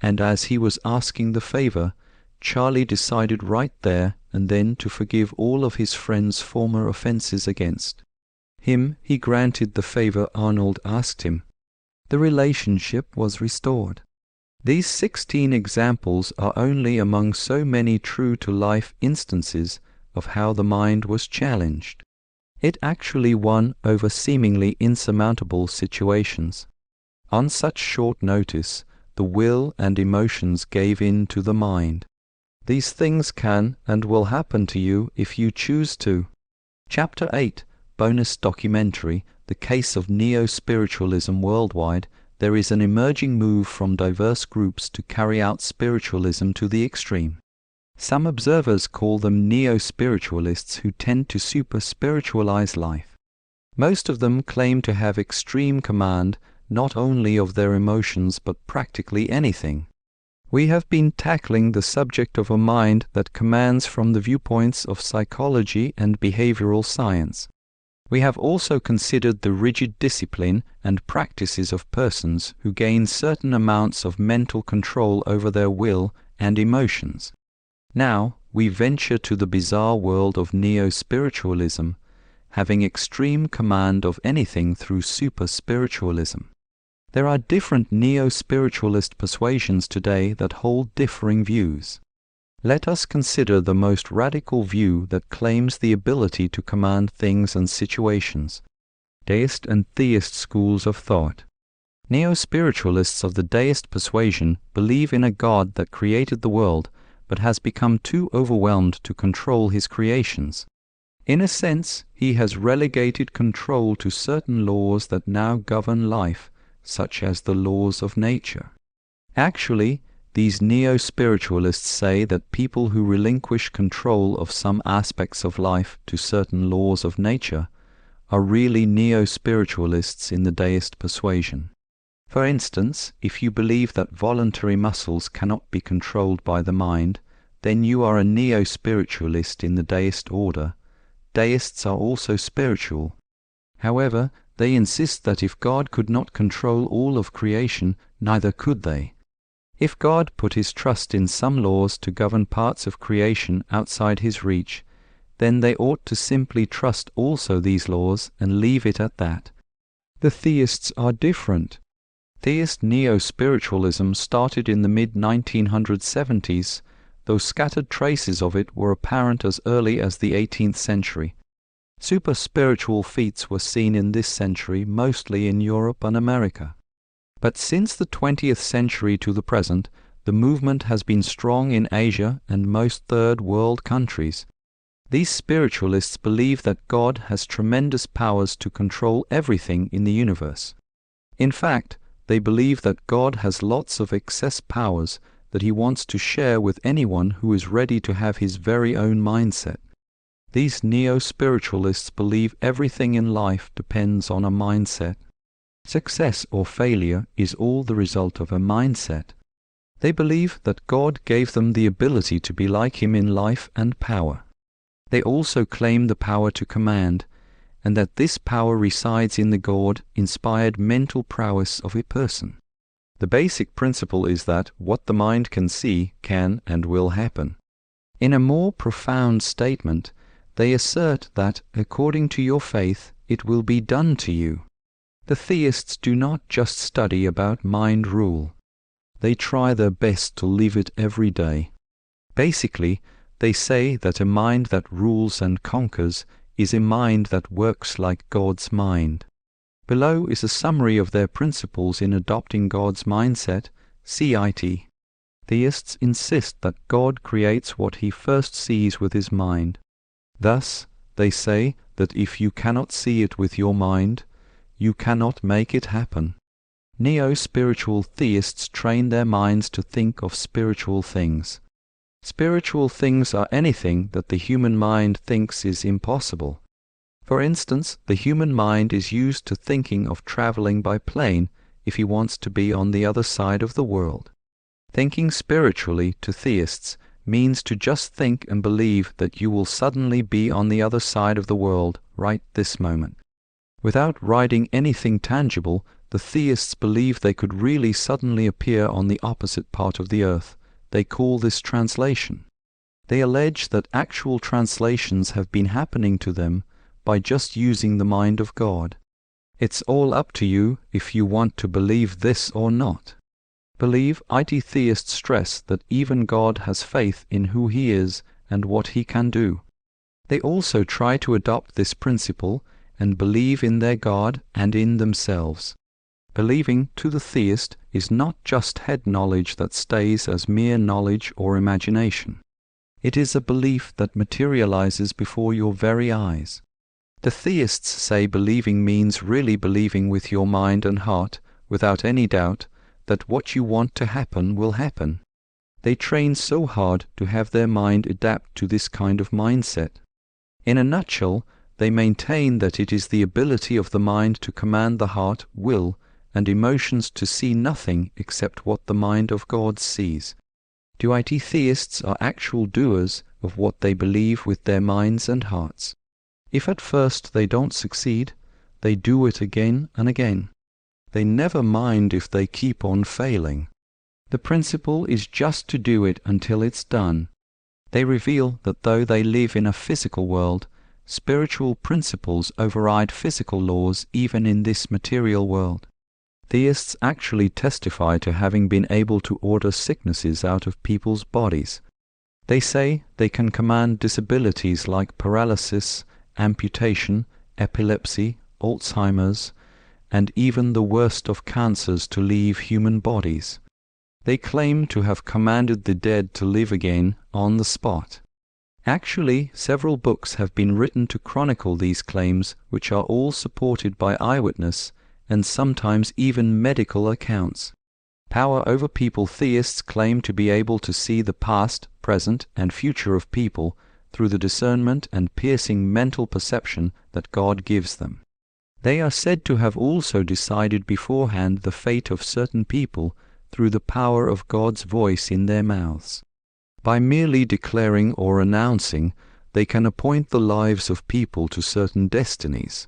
and as he was asking the favor, Charlie decided right there and then to forgive all of his friend's former offenses against him. He granted the favor Arnold asked him. The relationship was restored. These 16 examples are only among so many true-to-life instances of how the mind was challenged. It actually won over seemingly insurmountable situations. On such short notice, the will and emotions gave in to the mind. These things can and will happen to you if you choose to. Chapter 8, bonus documentary, The Case of Neo-Spiritualism Worldwide. There is an emerging move from diverse groups to carry out spiritualism to the extreme. Some observers call them neo-spiritualists who tend to super-spiritualize life. Most of them claim to have extreme command not only of their emotions but practically anything. We have been tackling the subject of a mind that commands from the viewpoints of psychology and behavioral science. We have also considered the rigid discipline and practices of persons who gain certain amounts of mental control over their will and emotions. Now we venture to the bizarre world of neo-spiritualism, having extreme command of anything through super-spiritualism. There are different neo-spiritualist persuasions today that hold differing views. Let us consider the most radical view that claims the ability to command things and situations. Deist and theist schools of thought. Neo-spiritualists of the deist persuasion believe in a God that created the world but has become too overwhelmed to control his creations. In a sense, he has relegated control to certain laws that now govern life, such as the laws of nature. Actually, these neo-spiritualists say that people who relinquish control of some aspects of life to certain laws of nature are really neo-spiritualists in the deist persuasion. For instance, if you believe that voluntary muscles cannot be controlled by the mind, then you are a neo-spiritualist in the deist order. Deists are also spiritual. However, they insist that if God could not control all of creation, neither could they. If God put his trust in some laws to govern parts of creation outside his reach, then they ought to simply trust also these laws and leave it at that. The theists are different. Theist neo-spiritualism started in the mid-1970s, though scattered traces of it were apparent as early as the 18th century. Super-spiritual feats were seen in this century mostly in Europe and America. But since the 20th century to the present, the movement has been strong in Asia and most third world countries. These spiritualists believe that God has tremendous powers to control everything in the universe. In fact, they believe that God has lots of excess powers that he wants to share with anyone who is ready to have his very own mindset. These neo-spiritualists believe everything in life depends on a mindset. Success or failure is all the result of a mindset. They believe that God gave them the ability to be like him in life and power. They also claim the power to command, and that this power resides in the God-inspired mental prowess of a person. The basic principle is that what the mind can see can and will happen. In a more profound statement, they assert that, according to your faith, it will be done to you. The theists do not just study about mind rule. They try their best to live it every day. Basically, they say that a mind that rules and conquers is a mind that works like God's mind. Below is a summary of their principles in adopting God's mindset, CIT. Theists insist that God creates what he first sees with his mind. Thus, they say that if you cannot see it with your mind, you cannot make it happen. Neo-spiritual theists train their minds to think of spiritual things. Spiritual things are anything that the human mind thinks is impossible. For instance, the human mind is used to thinking of traveling by plane if he wants to be on the other side of the world. Thinking spiritually to theists means to just think and believe that you will suddenly be on the other side of the world right this moment. Without riding anything tangible, the theists believe they could really suddenly appear on the opposite part of the earth. They call this translation. They allege that actual translations have been happening to them by just using the mind of God. It's all up to you if you want to believe this or not. Believe IT theists stress that even God has faith in who He is and what He can do. They also try to adopt this principle and believe in their God and in themselves. Believing to the theist is not just head knowledge that stays as mere knowledge or imagination. It is a belief that materializes before your very eyes. The theists say believing means really believing with your mind and heart, without any doubt, that what you want to happen will happen. They train so hard to have their mind adapt to this kind of mindset. In a nutshell, they maintain that it is the ability of the mind to command the heart, will, and emotions to see nothing except what the mind of God sees. Duality theists are actual doers of what they believe with their minds and hearts. If at first they don't succeed, they do it again and again. They never mind if they keep on failing. The principle is just to do it until it's done. They reveal that though they live in a physical world, spiritual principles override physical laws even in this material world. Theists actually testify to having been able to order sicknesses out of people's bodies. They say they can command disabilities like paralysis, amputation, epilepsy, Alzheimer's, and even the worst of cancers to leave human bodies. They claim to have commanded the dead to live again on the spot. Actually, several books have been written to chronicle these claims, which are all supported by eyewitness and sometimes even medical accounts. Power over people theists claim to be able to see the past, present, and future of people through the discernment and piercing mental perception that God gives them. They are said to have also decided beforehand the fate of certain people through the power of God's voice in their mouths. By merely declaring or announcing, they can appoint the lives of people to certain destinies.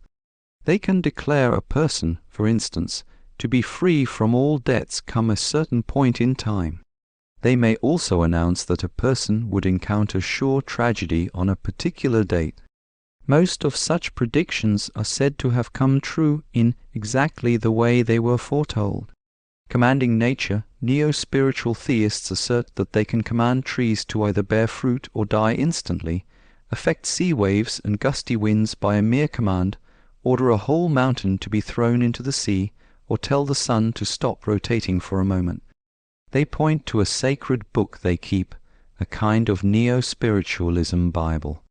They can declare a person, for instance, to be free from all debts come a certain point in time. They may also announce that a person would encounter sure tragedy on a particular date. Most of such predictions are said to have come true in exactly the way they were foretold. Commanding nature, neo-spiritual theists assert that they can command trees to either bear fruit or die instantly, affect sea waves and gusty winds by a mere command, order a whole mountain to be thrown into the sea, or tell the sun to stop rotating for a moment. They point to a sacred book they keep, a kind of neo-spiritualism Bible.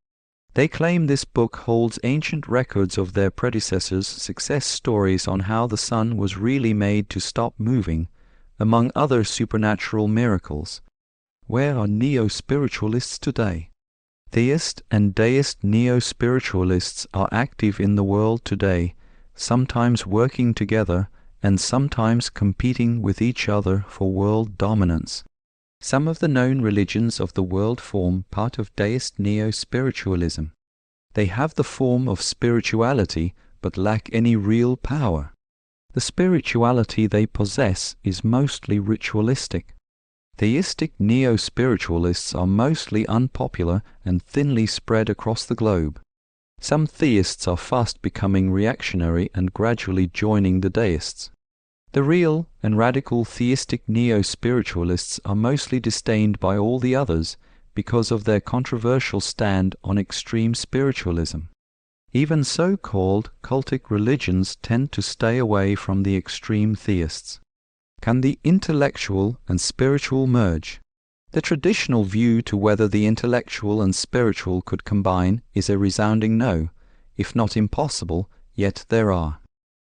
They claim this book holds ancient records of their predecessors' success stories on how the sun was really made to stop moving, among other supernatural miracles. Where are neo-spiritualists today? Theist and deist neo-spiritualists are active in the world today, sometimes working together and sometimes competing with each other for world dominance. Some of the known religions of the world form part of deist neo-spiritualism. They have the form of spirituality but lack any real power. The spirituality they possess is mostly ritualistic. Theistic neo-spiritualists are mostly unpopular and thinly spread across the globe. Some theists are fast becoming reactionary and gradually joining the deists. The real and radical theistic neo-spiritualists are mostly disdained by all the others because of their controversial stand on extreme spiritualism. Even so-called cultic religions tend to stay away from the extreme theists. Can the intellectual and spiritual merge? The traditional view to whether the intellectual and spiritual could combine is a resounding no, if not impossible, yet there are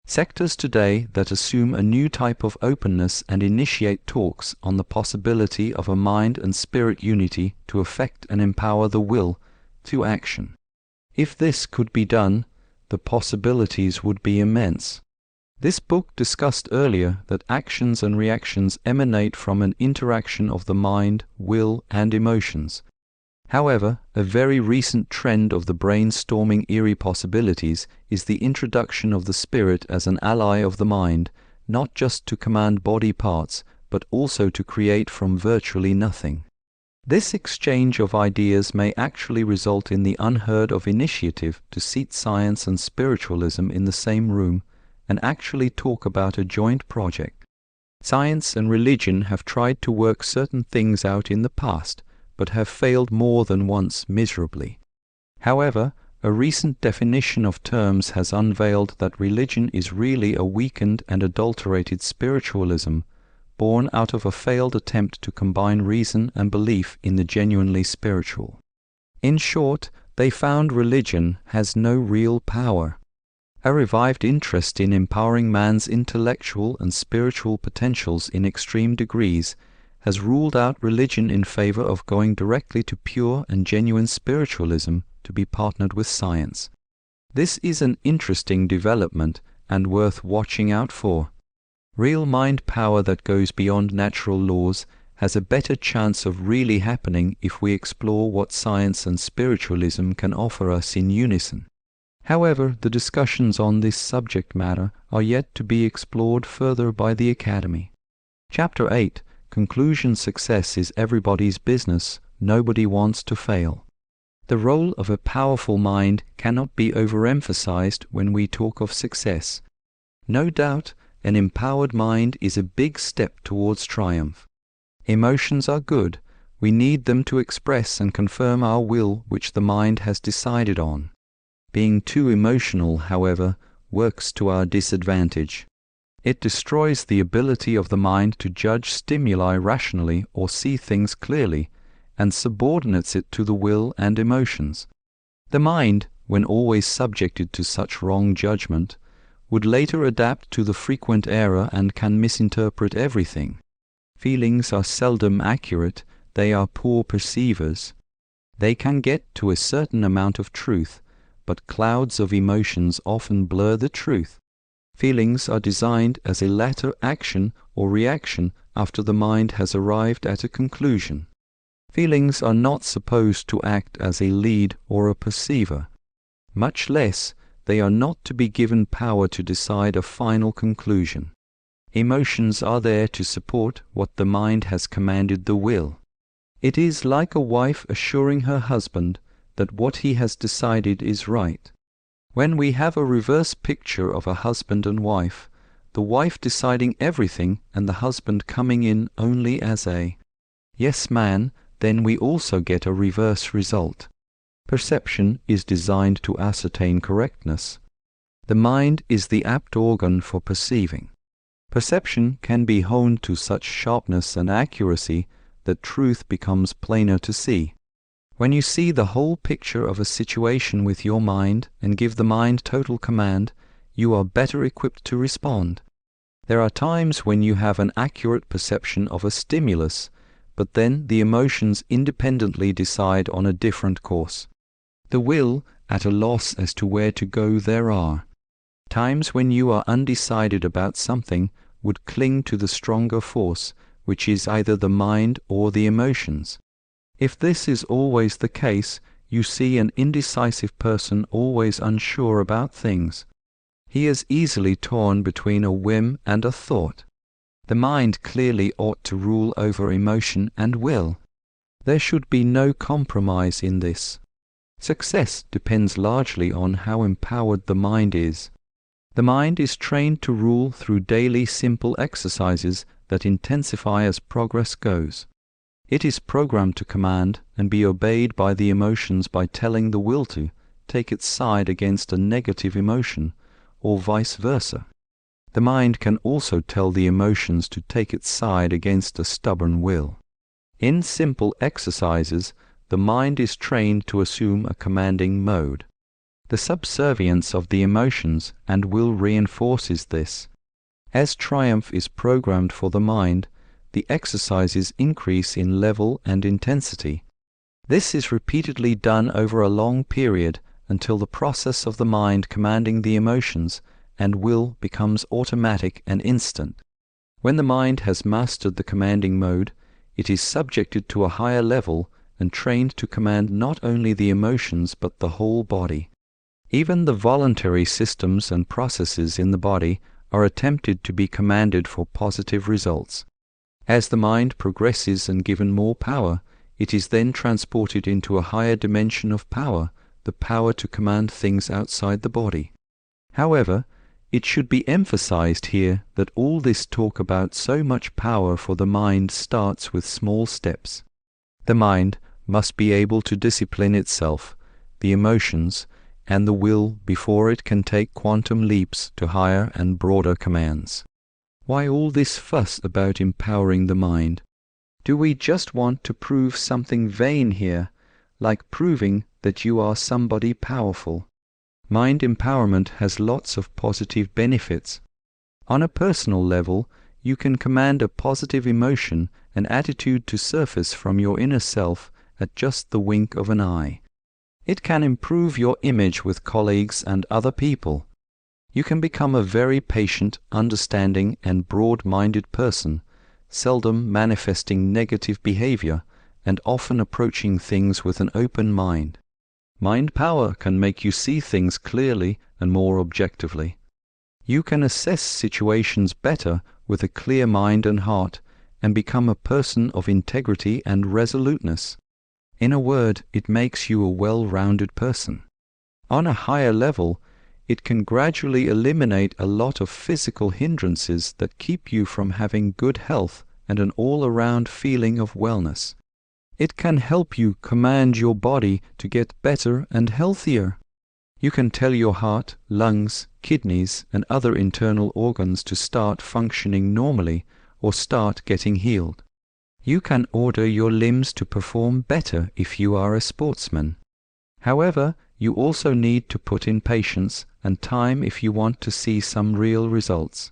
sectors today that assume a new type of openness and initiate talks on the possibility of a mind and spirit unity to affect and empower the will to action. If this could be done, the possibilities would be immense. This book discussed earlier that actions and reactions emanate from an interaction of the mind, will, and emotions. However, a very recent trend of the brainstorming eerie possibilities is the introduction of the spirit as an ally of the mind, not just to command body parts, but also to create from virtually nothing. This exchange of ideas may actually result in the unheard of initiative to seat science and spiritualism in the same room and actually talk about a joint project. Science and religion have tried to work certain things out in the past, but have failed more than once miserably. However, a recent definition of terms has unveiled that religion is really a weakened and adulterated spiritualism born out of a failed attempt to combine reason and belief in the genuinely spiritual. In short, they found religion has no real power. A revived interest in empowering man's intellectual and spiritual potentials in extreme degrees has ruled out religion in favor of going directly to pure and genuine spiritualism to be partnered with science. This is an interesting development and worth watching out for. Real mind power that goes beyond natural laws has a better chance of really happening if we explore what science and spiritualism can offer us in unison. However, the discussions on this subject matter are yet to be explored further by the Academy. Chapter 8, Conclusion: Success is everybody's business, nobody wants to fail. The role of a powerful mind cannot be overemphasized when we talk of success. No doubt, an empowered mind is a big step towards triumph. Emotions are good. We need them to express and confirm our will which the mind has decided on. Being too emotional, however, works to our disadvantage. It destroys the ability of the mind to judge stimuli rationally or see things clearly, and subordinates it to the will and emotions. The mind, when always subjected to such wrong judgment, would later adapt to the frequent error and can misinterpret everything. Feelings are seldom accurate, they are poor perceivers. They can get to a certain amount of truth, but clouds of emotions often blur the truth. Feelings are designed as a latter action or reaction after the mind has arrived at a conclusion. Feelings are not supposed to act as a lead or a perceiver. Much less, they are not to be given power to decide a final conclusion. Emotions are there to support what the mind has commanded the will. It is like a wife assuring her husband that what he has decided is right. When we have a reverse picture of a husband and wife, the wife deciding everything and the husband coming in only as a yes man, then we also get a reverse result. Perception is designed to ascertain correctness. The mind is the apt organ for perceiving. Perception can be honed to such sharpness and accuracy that truth becomes plainer to see. When you see the whole picture of a situation with your mind and give the mind total command, you are better equipped to respond. There are times when you have an accurate perception of a stimulus, but then the emotions independently decide on a different course. The will, at a loss as to where to go, there are times when you are undecided about something, would cling to the stronger force, which is either the mind or the emotions. If this is always the case, you see an indecisive person always unsure about things. He is easily torn between a whim and a thought. The mind clearly ought to rule over emotion and will. There should be no compromise in this. Success depends largely on how empowered the mind is. The mind is trained to rule through daily simple exercises that intensify as progress goes. It is programmed to command and be obeyed by the emotions by telling the will to take its side against a negative emotion, or vice versa. The mind can also tell the emotions to take its side against a stubborn will. In simple exercises, the mind is trained to assume a commanding mode. The subservience of the emotions and will reinforces this. As triumph is programmed for the mind, the exercises increase in level and intensity. This is repeatedly done over a long period until the process of the mind commanding the emotions and will becomes automatic and instant. When the mind has mastered the commanding mode, it is subjected to a higher level and trained to command not only the emotions but the whole body. Even the voluntary systems and processes in the body are attempted to be commanded for positive results. As the mind progresses and given more power, It is then transported into a higher dimension of power, the power to command things outside the body. However, it should be emphasized here that all this talk about so much power for the mind starts with small steps. The mind must be able to discipline itself, the emotions, and the will before it can take quantum leaps to higher and broader commands. Why all this fuss about empowering the mind? Do we just want to prove something vain here, like proving that you are somebody powerful? Mind empowerment has lots of positive benefits. On a personal level, you can command a positive emotion and attitude to surface from your inner self at just the wink of an eye. It can improve your image with colleagues and other people. You can become a very patient, understanding, and broad-minded person, seldom manifesting negative behavior and often approaching things with an open mind. Mind power can make you see things clearly and more objectively. You can assess situations better with a clear mind and heart and become a person of integrity and resoluteness. In a word, it makes you a well-rounded person. On a higher level, it can gradually eliminate a lot of physical hindrances that keep you from having good health and an all-around feeling of wellness. It can help you command your body to get better and healthier. You can tell your heart, lungs, kidneys, and other internal organs to start functioning normally or start getting healed. You can order your limbs to perform better if you are a sportsman. However, you also need to put in patience and time if you want to see some real results.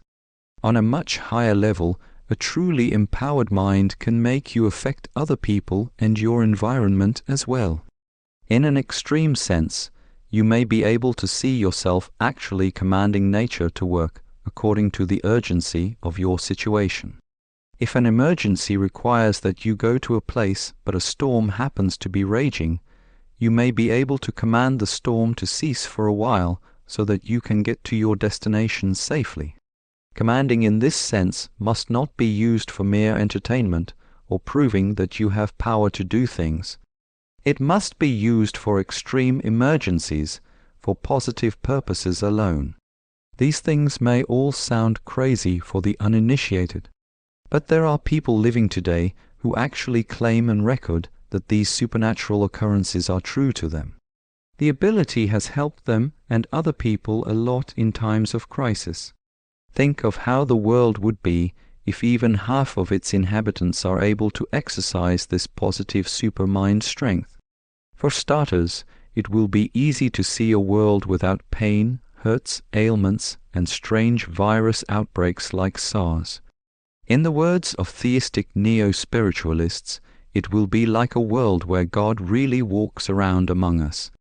On a much higher level, a truly empowered mind can make you affect other people and your environment as well. In an extreme sense, you may be able to see yourself actually commanding nature to work according to the urgency of your situation. If an emergency requires that you go to a place but a storm happens to be raging, you may be able to command the storm to cease for a while so that you can get to your destination safely. Commanding in this sense must not be used for mere entertainment or proving that you have power to do things. It must be used for extreme emergencies, for positive purposes alone. These things may all sound crazy for the uninitiated, but there are people living today who actually claim and record that these supernatural occurrences are true to them. The ability has helped them and other people a lot in times of crisis. Think of how the world would be if even half of its inhabitants are able to exercise this positive supermind strength. For starters, it will be easy to see a world without pain, hurts, ailments, and strange virus outbreaks like SARS. In the words of theistic neo-spiritualists, it will be like a world where God really walks around among us.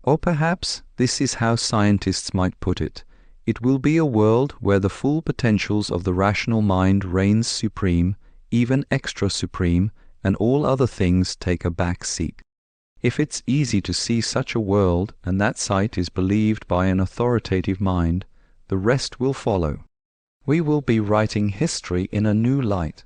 Or perhaps this is how scientists might put it. It will be a world where the full potentials of the rational mind reigns supreme, even extra supreme, and all other things take a back seat. If it's easy to see such a world and that sight is believed by an authoritative mind, the rest will follow. We will be writing history in a new light.